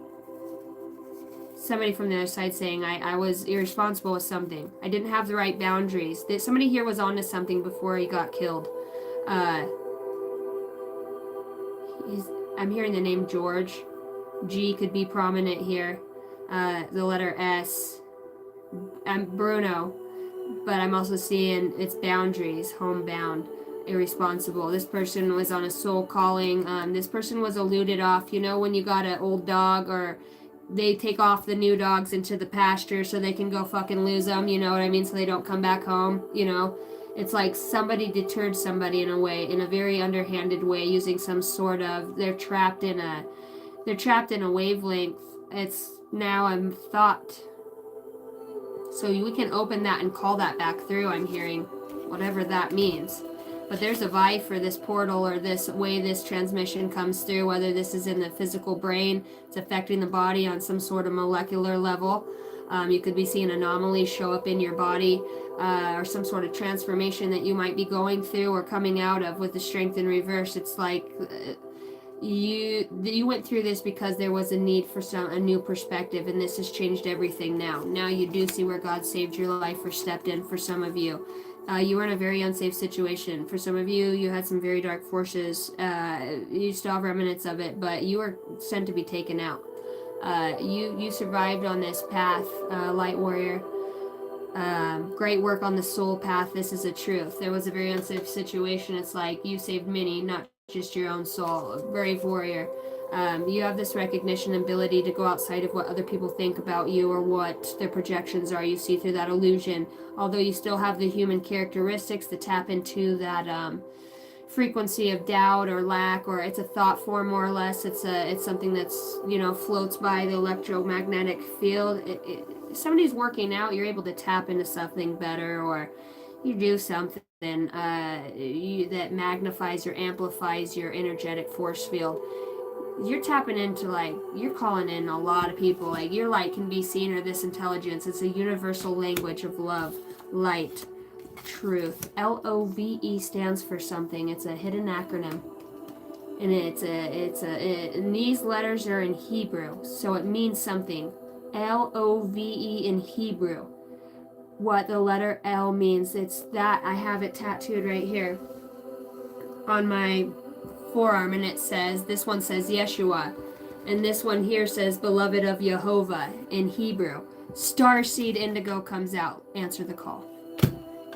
Somebody from the other side saying, I was irresponsible with something. I didn't have the right boundaries. Somebody here was onto something before he got killed. I'm hearing the name George. G could be prominent here. The letter S. Bruno. But I'm also seeing it's boundaries, homebound, irresponsible. This person was on a soul calling. This person was eluded off. You know when you got an old dog, or they take off the new dogs into the pasture so they can go fucking lose them, you know what I mean? So they don't come back home, you know? It's like somebody deterred somebody in a way, in a very underhanded way, using some sort of, they're trapped in a wavelength. It's now I'm thought. So we can open that and call that back through, I'm hearing, whatever that means. But there's a vibe for this portal, or this way this transmission comes through, whether this is in the physical brain, it's affecting the body on some sort of molecular level. You could be seeing anomalies show up in your body, or some sort of transformation that you might be going through or coming out of with the strength in reverse. It's like you went through this because there was a need for a new perspective, and this has changed everything now. Now you do see where God saved your life or stepped in for some of you. You were in a very unsafe situation. For some of you, you had some very dark forces. You still have remnants of it, but you were sent to be taken out. You survived on this path, light warrior. Great work on the soul path. This is a truth. There was a very unsafe situation. It's like you saved many, not just your own soul. Brave warrior. You have this recognition and ability to go outside of what other people think about you or what their projections are. You see through that illusion. Although you still have the human characteristics to tap into that frequency of doubt or lack, or it's a thought form more or less. It's something that's, you know, floats by the electromagnetic field. Somebody's working out, you're able to tap into something better, or you do something that magnifies or amplifies your energetic force field. You're tapping into, like, you're calling in a lot of people. Like, your light can be seen, or this intelligence. It's a universal language of love, light, truth. LOVE stands for something. It's a hidden acronym, and and these letters are in Hebrew, so it means something. LOVE in Hebrew. What the letter L means, it's that. I have it tattooed right here on my forearm, and it says, this one says Yeshua, and this one here says beloved of Jehovah in Hebrew. Starseed indigo comes out. Answer the call.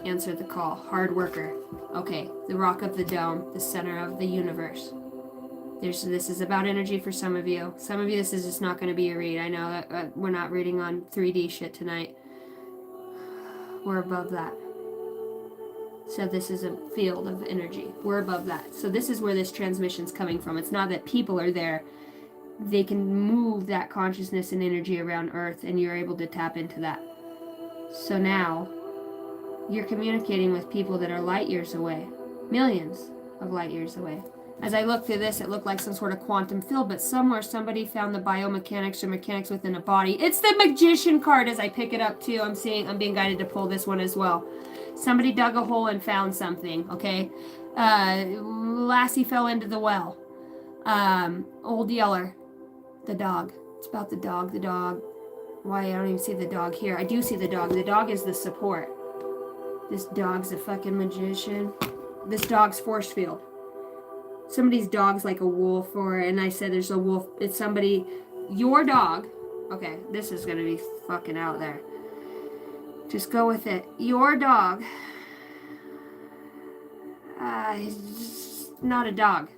Answer the call. Hard worker. Okay, the rock of the dome, the center of the universe. This is about energy for some of you. Some of you, this is just not going to be a read. I know that we're not reading on 3D shit tonight. We're above that. So this is a field of energy. We're above that. So this is where this transmission's coming from. It's not that people are there. they can move that consciousness and energy around Earth, and you're able to tap into that. So now you're communicating with people that are light years away, millions of light years away. As I looked through this, it looked like some sort of quantum field, but somewhere somebody found the biomechanics or mechanics within a body. It's the Magician card as I pick it up too. I'm being guided to pull this one as well. Somebody dug a hole and found something, okay? Lassie fell into the well. Old Yeller, the dog. It's about the dog. Why, I don't even see the dog here. I do see the dog. The dog is the support. This dog's a fucking magician. This dog's force field. Somebody's dog's like a wolf, and I said there's a wolf. It's somebody, your dog. Okay, this is gonna be fucking out there. Just go with it. Your dog. He's not a dog.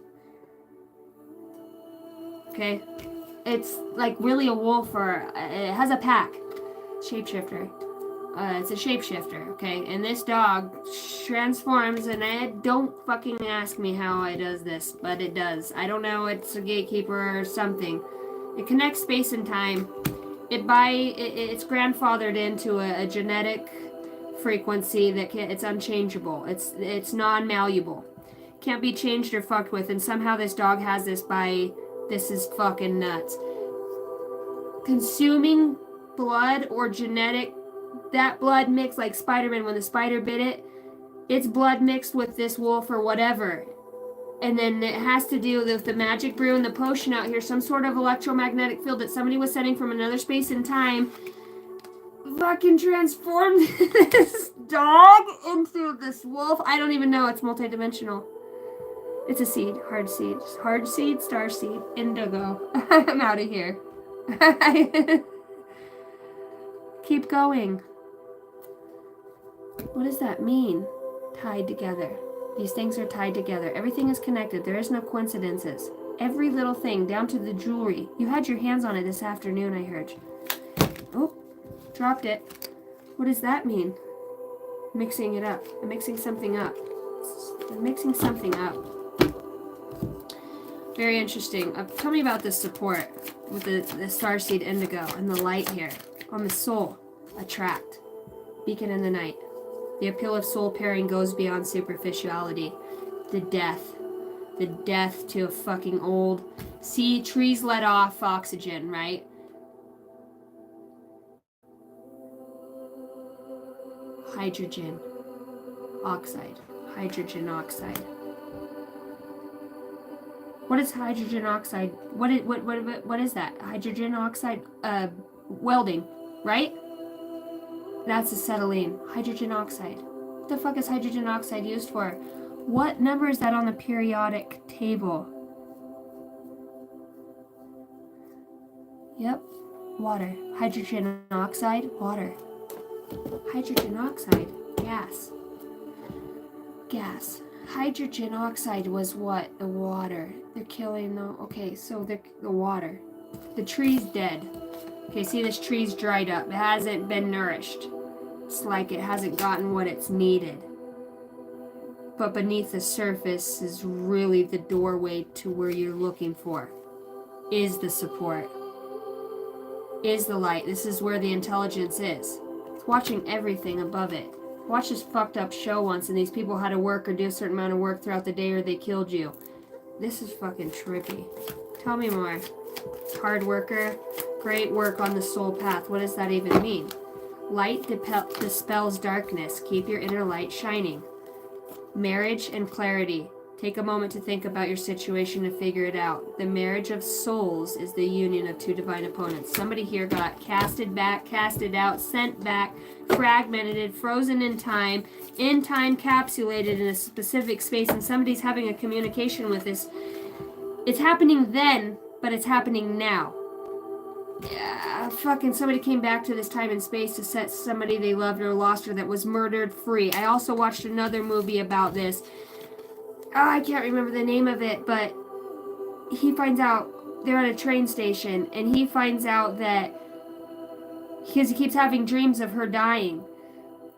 Okay? It's like really a wolf, or it has a pack. Shapeshifter. It's a shapeshifter, okay? And this dog transforms, and don't fucking ask me how it does this, but it does. I don't know, it's a gatekeeper or something. It connects space and time. It's grandfathered into a genetic frequency that it's unchangeable. It's non-malleable. Can't be changed or fucked with, and somehow this dog has this this is fucking nuts. Consuming blood or genetic, that blood mixed like Spider-Man when the spider bit it, it's blood mixed with this wolf or whatever. And then it has to do with the magic brew and the potion out here, some sort of electromagnetic field that somebody was sending from another space and time fucking transformed this dog into this wolf. I don't even know, it's multidimensional. It's a seed, hard seed, star seed, indigo. I'm out of here. Keep going. What does that mean? Tied together. These things are tied together. Everything is connected. There is no coincidences. Every little thing, down to the jewelry. You had your hands on it this afternoon, I heard. Oh, dropped it. What does that mean? Mixing it up. I'm mixing something up. Very interesting. Tell me about this support with the starseed indigo and the light here. On the soul. Attract. Beacon in the night. The appeal of soul pairing goes beyond superficiality. The death to a fucking old... See, trees let off oxygen, right? Hydrogen oxide. What is hydrogen oxide? What is that? Hydrogen oxide welding, right? That's acetylene. Hydrogen oxide. What the fuck is hydrogen oxide used for? What number is that on the periodic table? Yep. Water. Hydrogen oxide. Water. Hydrogen oxide. Gas. Hydrogen oxide was what? The water. They're killing the... Okay, so the water. The tree's dead. Okay, see, this tree's dried up. It hasn't been nourished. It's like it hasn't gotten what it's needed. But beneath the surface is really the doorway to where you're looking for. Is the support. Is the light. This is where the intelligence is. It's watching everything above it. Watch this fucked up show once, and these people had to work or do a certain amount of work throughout the day or they killed you. This is fucking trippy. Tell me more. Hard worker. Great work on the soul path. What does that even mean? Light dispels darkness. Keep your inner light shining. Marriage and clarity. Take a moment to think about your situation and figure it out. The marriage of souls is the union of two divine opponents. Somebody here got casted back, casted out, sent back, fragmented, frozen in time capsulated in a specific space, and somebody's having a communication with this. It's happening then, but it's happening now. Yeah, fucking somebody came back to this time and space to set somebody they loved or lost or that was murdered free. I also watched another movie about this. Oh, I can't remember the name of it, but he finds out they're at a train station, and he finds out that because he keeps having dreams of her dying,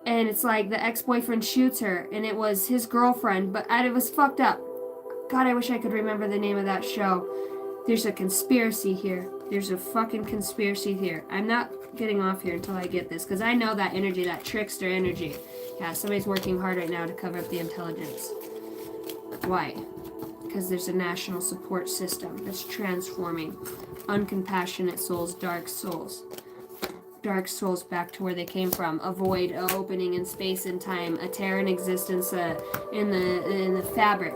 and it's like the ex-boyfriend shoots her, and it was his girlfriend, but it was fucked up. God, I wish I could remember the name of that show. There's a conspiracy here. There's a fucking conspiracy here. I'm not getting off here until I get this, because I know that energy, that trickster energy. Yeah, somebody's working hard right now to cover up the intelligence. Why? Because there's a national support system that's transforming uncompassionate souls, dark souls. Dark souls back to where they came from. A void, a opening in space and time, a tear in existence in the fabric.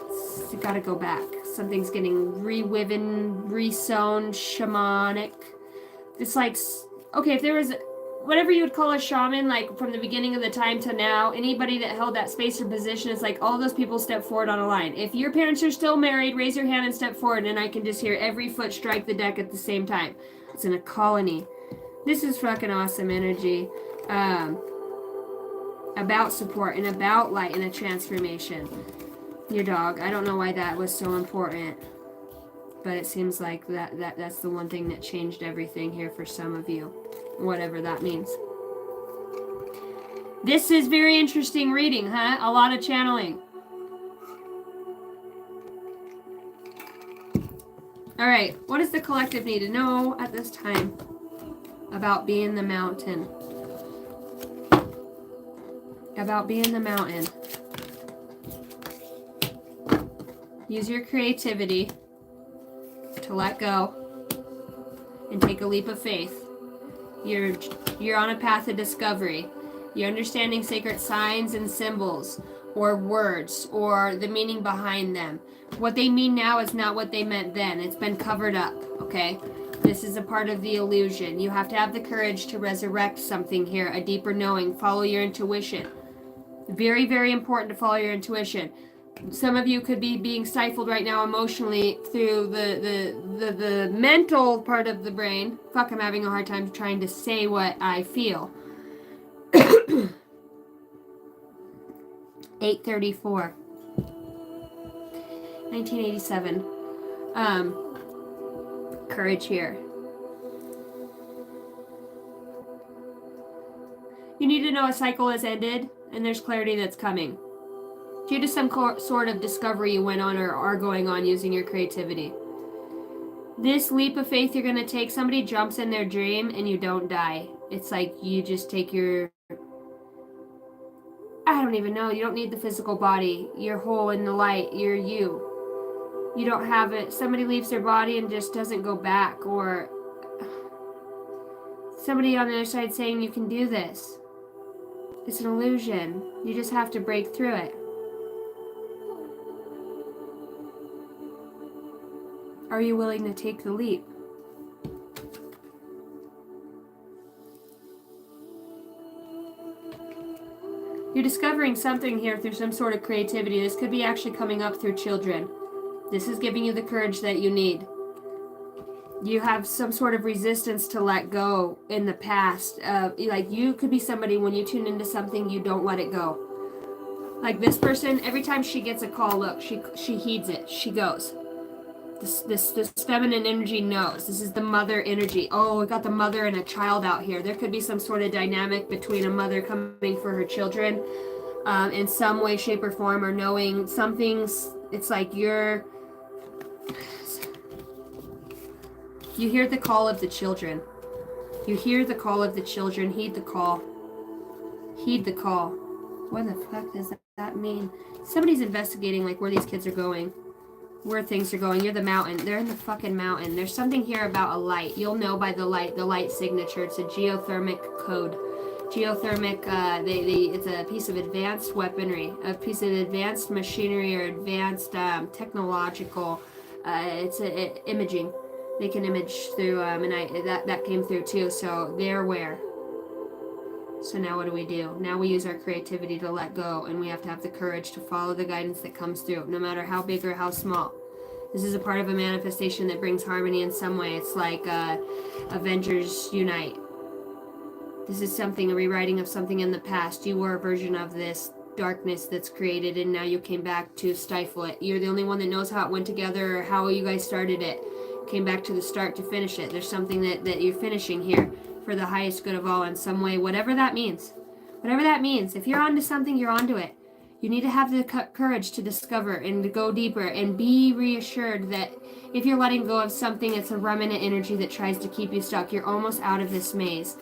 It's got to go back. Something's getting rewoven, resewn, shamanic. It's like, okay, if there was whatever you would call a shaman, like from the beginning of the time to now, anybody that held that space or position, it's like all those people step forward on a line. If your parents are still married, raise your hand and step forward, and I can just hear every foot strike the deck at the same time. It's in a colony. This is fucking awesome energy. About support and about light and a transformation. Your dog. I don't know why that was so important, but it seems like that's the one thing that changed everything here for some of you, whatever that means. This is very interesting reading, huh? A lot of channeling. All right, what does the collective need to know at this time about being the mountain? About being the mountain. Use your creativity to let go and take a leap of faith. You're on a path of discovery. You're understanding sacred signs and symbols or words or the meaning behind them. What they mean now is not what they meant then. It's been covered up, okay? This is a part of the illusion. You have to have the courage to resurrect something here, a deeper knowing. Follow your intuition. Very, very important to follow your intuition. Some of you could be being stifled right now emotionally through the mental part of the brain. Fuck, I'm having a hard time trying to say what I feel. 834. 1987. Courage here. You need to know a cycle has ended and there's clarity that's coming. Due to some sort of discovery you went on or are going on using your creativity. This leap of faith you're going to take, somebody jumps in their dream and you don't die. It's like you just take your... I don't even know. You don't need the physical body. You're whole in the light. You're you. You don't have it. Somebody leaves their body and just doesn't go back. Or somebody on the other side saying you can do this. It's an illusion. You just have to break through it. Are you willing to take the leap? You're discovering something here through some sort of creativity. This could be actually coming up through children. This is giving you the courage that you need. You have some sort of resistance to let go in the past. Like you could be somebody, when you tune into something, you don't let it go. Like this person, every time she gets a call, look, she heeds it. She goes. This feminine energy knows. This is the mother energy. Oh, we got the mother and a child out here. There could be some sort of dynamic between a mother coming for her children in some way, shape, or form, or knowing something's... It's like you hear the call of the children. You hear the call of the children. Heed the call. Heed the call. What the fuck does that mean? Somebody's investigating like where these kids are going. Where things are going. You're the mountain. They're in the fucking mountain. There's something here about a light. You'll know by the light signature. It's a geothermic code. Geothermic, it's a piece of advanced weaponry, a piece of advanced machinery or advanced technological, it's imaging. They can image through, and that came through too, so they're aware. So now what do? Now we use our creativity to let go, and we have to have the courage to follow the guidance that comes through, no matter how big or how small. This is a part of a manifestation that brings harmony in some way. It's like Avengers Unite. This is something, a rewriting of something in the past. You were a version of this darkness that's created, and now you came back to stifle it. You're the only one that knows how it went together or how you guys started it. Came back to the start to finish it. There's something that you're finishing here for the highest good of all in some way, whatever that means. Whatever that means. If you're onto something, you're onto it. You need to have the courage to discover and to go deeper and be reassured that if you're letting go of something, it's a remnant energy that tries to keep you stuck. You're almost out of this maze.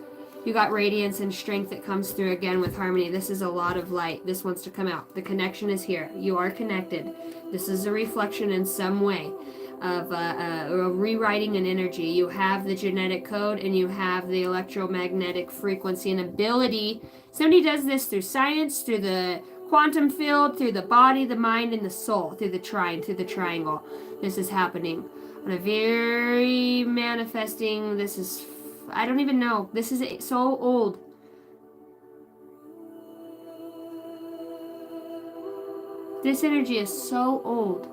You got radiance and strength that comes through again with harmony. This is a lot of light. This wants to come out. The connection is here. You are connected. This is a reflection in some way of rewriting an energy. You have the genetic code and you have the electromagnetic frequency and ability. Somebody does this through science, through the quantum field, through the body, the mind, and the soul, through the triangle. This is happening on a very manifesting. This is, I don't even know. This is so old. This energy is so old.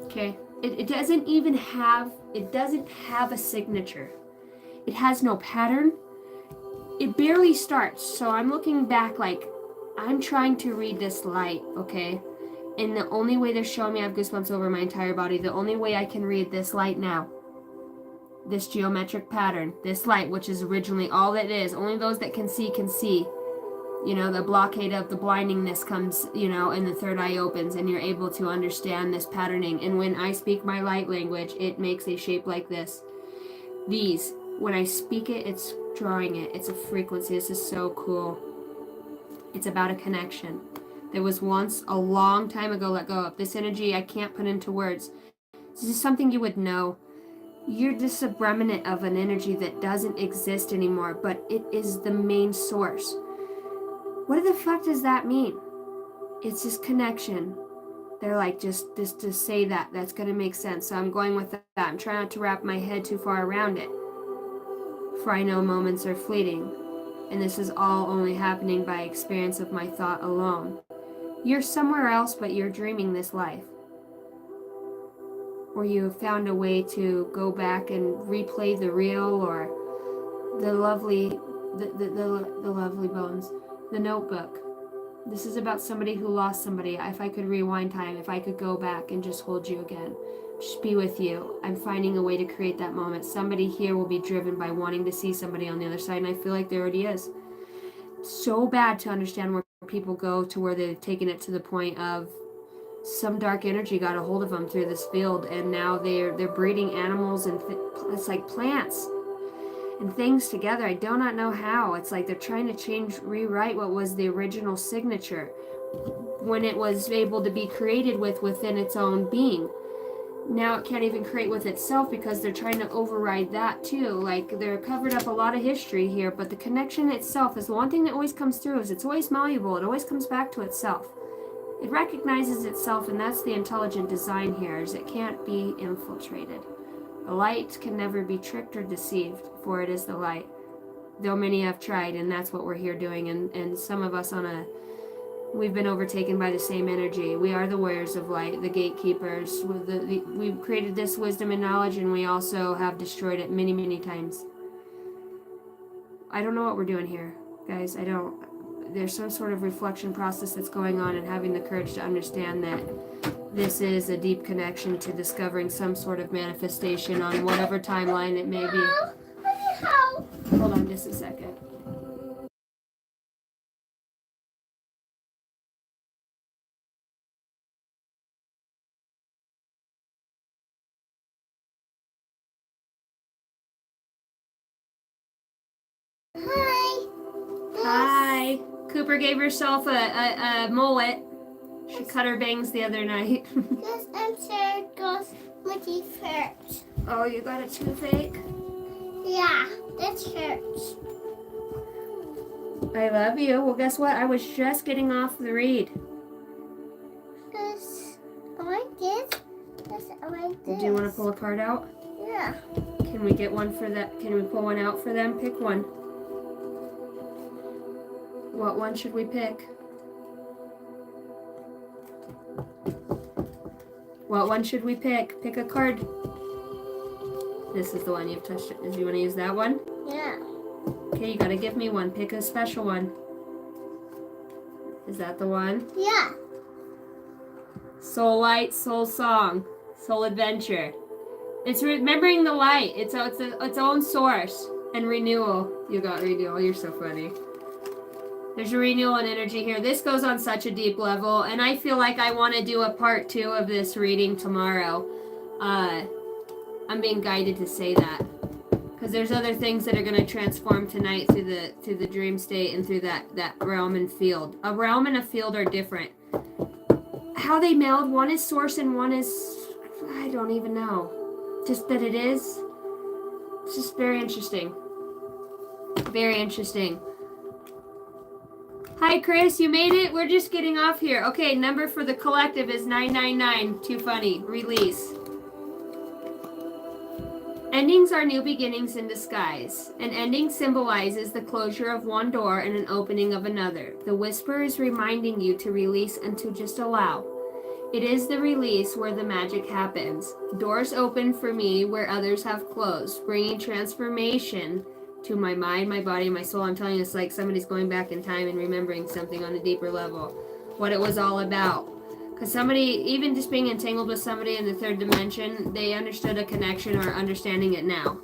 Okay. It doesn't even have, it doesn't have a signature. It has no pattern. It barely starts. So I'm looking back like I'm trying to read this light, okay? And the only way they're showing me, I have goosebumps over my entire body. The only way I can read this light now, this geometric pattern, this light, which is originally all that it is, only those that can see can see. You know, the blockade of the blindingness comes, you know, and the third eye opens and you're able to understand this patterning. And when I speak my light language, it makes a shape like this. These, when I speak it, it's drawing it. It's a frequency. This is so cool. It's about a connection. There was once a long time ago, let go of. This energy I can't put into words. This is something you would know. You're just a remnant of an energy that doesn't exist anymore, but it is the main source. What the fuck does that mean? It's this connection. They're like, just to say that, that's going to make sense. So I'm going with that. I'm trying not to wrap my head too far around it. For I know moments are fleeting. And this is all only happening by experience of my thought alone. You're somewhere else, but you're dreaming this life. Or you have found a way to go back and replay the real or the lovely, the lovely bones. The Notebook. This is about somebody who lost somebody. If I could rewind time, if I could go back and just hold you again, just be with you. I'm finding a way to create that moment. Somebody here will be driven by wanting to see somebody on the other side, and I feel like there already is. So bad to understand where people go to where they've taken it to the point of some dark energy got a hold of them through this field, and now they're breeding animals and it's like plants and things together. I do not know how. It's like they're trying to rewrite what was the original signature when it was able to be created within its own being. Now it can't even create with itself because they're trying to override that too. Like they're covered up a lot of history here, but the connection itself is the one thing that always comes through. Is it's always malleable. It always comes back to itself. It recognizes itself, and that's the intelligent design here, is it can't be infiltrated. The light can never be tricked or deceived, for it is the light. Though many have tried, and that's what we're here doing. And some of us we've been overtaken by the same energy. We are the warriors of light, the gatekeepers. We've created this wisdom and knowledge, and we also have destroyed it many, many times. I don't know what we're doing here, guys. I don't. There's some sort of reflection process that's going on, and having the courage to understand that this is a deep connection to discovering some sort of manifestation on whatever timeline it may be. Hold on just a second. Hi. Hi. Cooper gave herself a mullet. She cut her bangs the other night. Because I'm scared goes my teeth hurts. Oh, you got a toothache? Yeah, that hurts. I love you. Well, guess what? I was just getting off the read. Because I like this. Because I like this. Do you want to pull a card out? Yeah. Can we get one for that? Can we pull one out for them? Pick one. What one should we pick? What one should we pick? Pick a card. This is the one you've touched it. Do you want to use that one? Yeah. Okay, you gotta give me one. Pick a special one. Is that the one? Yeah. Soul light, soul song, soul adventure. It's remembering the light. It's its own source and renewal. You got renewal. You're so funny. There's a renewal in energy here. This goes on such a deep level, and I feel like I want to do a part 2 of this reading tomorrow. I'm being guided to say that. Because there's other things that are going to transform tonight through the dream state and through that realm and field. A realm and a field are different. How they meld, one is source and one is, I don't even know. Just that it is. It's just very interesting. Very interesting. Hi, Chris. You made it? We're just getting off here. Okay, number for the collective is 999. Too funny. Release. Endings are new beginnings in disguise. An ending symbolizes the closure of one door and an opening of another. The whisper is reminding you to release and to just allow. It is the release where the magic happens. Doors open for me where others have closed, bringing transformation to my mind, my body, and my soul. I'm telling you, it's like somebody's going back in time and remembering something on a deeper level, what it was all about. Because somebody, even just being entangled with somebody in the third dimension, they understood a connection or understanding it now.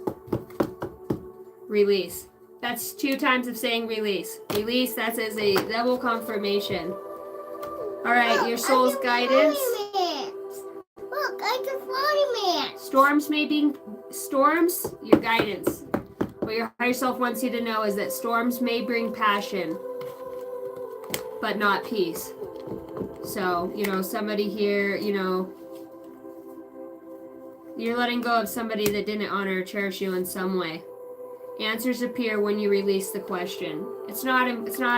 Release. That's 2 times of saying release. Release, that's as a double confirmation. All right, your soul's guidance. Look, I can fly man. Storms, your guidance. What your higher self wants you to know is that storms may bring passion, but not peace. So, somebody here, you're letting go of somebody that didn't honor or cherish you in some way. Answers appear when you release the question. It's not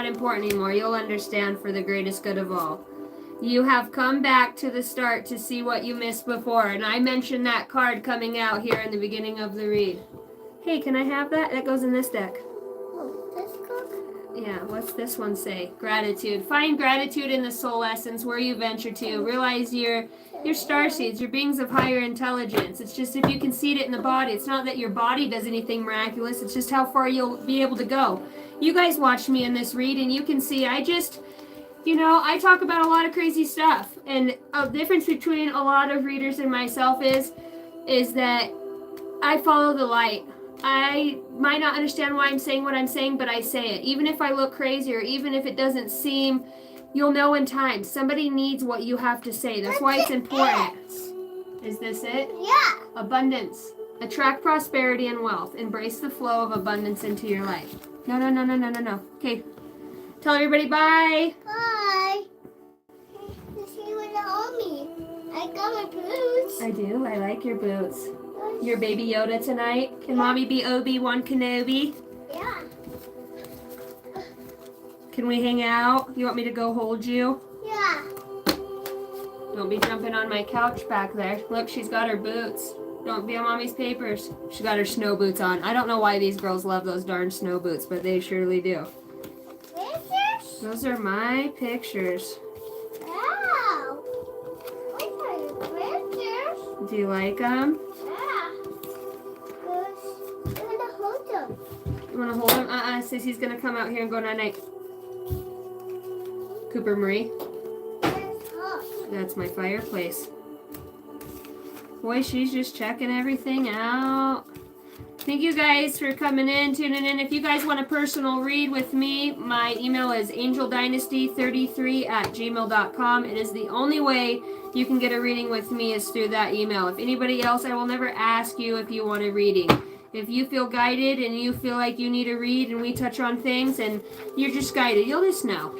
important anymore. You'll understand for the greatest good of all. You have come back to the start to see what you missed before. And I mentioned that card coming out here in the beginning of the read. Hey, can I have that? That goes in this deck. Oh, this card? Yeah, what's this one say? Gratitude. Find gratitude in the soul essence where you venture to. Realize you're star seeds, you're beings of higher intelligence. It's just if you can seed it in the body. It's not that your body does anything miraculous. It's just how far you'll be able to go. You guys watched me in this read, and you can see I talk about a lot of crazy stuff. And a difference between a lot of readers and myself is that I follow the light. I might not understand why I'm saying what I'm saying, but I say it. Even if I look crazy or even if it doesn't seem, you'll know in time. Somebody needs what you have to say. That's why it's important. Is this it? Yeah. Abundance. Attract prosperity and wealth. Embrace the flow of abundance into your life. No. Okay. Tell everybody bye. Bye. You see what on me? I got my boots. I do. I like your boots. Your baby Yoda tonight. Can mommy be Obi-Wan Kenobi? Yeah. Can we hang out? You want me to go hold you? Yeah. Don't be jumping on my couch back there. Look, she's got her boots. Don't be on mommy's papers. She got her snow boots on. I don't know why these girls love those darn snow boots, but they surely do. Pictures? Those are my pictures. Wow. What are your pictures? Do you like them? Yeah. Good. I'm gonna hold them. You want to hold them? Sissy's going to come out here and go night-night. Cooper Marie. It's hot. That's my fireplace. Boy, she's just checking everything out. Thank you guys for coming in, tuning in. If you guys want a personal read with me, my email is angeldynasty33@gmail.com. It is the only way you can get a reading with me is through that email. If anybody else, I will never ask you if you want a reading. If you feel guided and you feel like you need a read and we touch on things and you're just guided, you'll just know.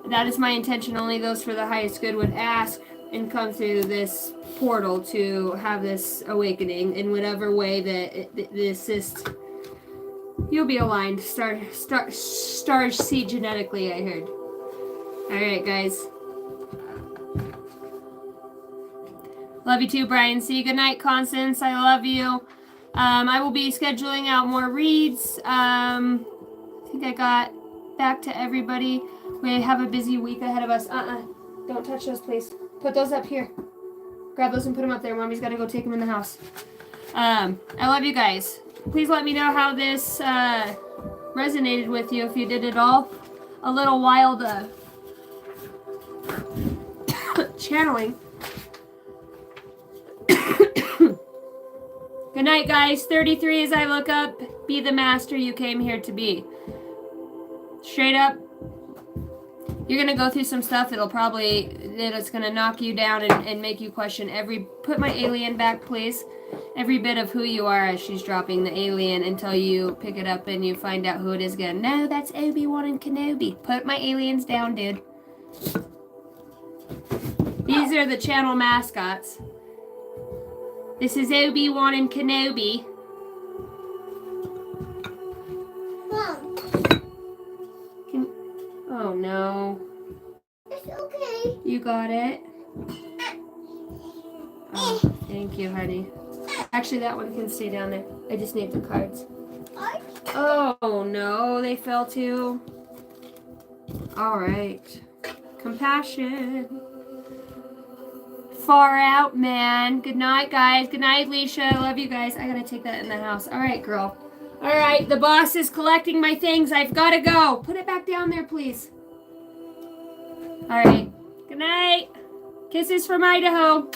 That is my intention. Only those for the highest good would ask and come through this portal to have this awakening in whatever way that it assists. You'll be aligned. Stars see genetically, I heard. Alright, guys. Love you too, Brian. See you. Good night, Constance. I love you. I will be scheduling out more reads. I think I got back to everybody. We have a busy week ahead of us. Don't touch those, please. Put those up here. Grab those and put them up there. Mommy's got to go take them in the house. I love you guys. Please let me know how this resonated with you, if you did it all. A little wild channeling. Good night, guys. 33 as I look up. Be the master you came here to be. Straight up, You're going to go through some stuff it's going to knock you down and make you question put my alien back, please. Every bit of who you are as she's dropping the alien until you pick it up and you find out who it is again. No, that's Obi-Wan and Kenobi. Put my aliens down, dude. These are the channel mascots. This is Obi-Wan and Kenobi. Mom. Oh no. It's okay. You got it? Oh, thank you, honey. Actually, that one can stay down there. I just need the cards. Oh no, they fell too. Alright. Compassion. Far out, man. Good night, guys. Good night, Leisha. I love you guys. I gotta take that in the house. Alright, girl. Alright, the boss is collecting my things. I've gotta go. Put it back down there, please. Alright. Good night. Kisses from Idaho.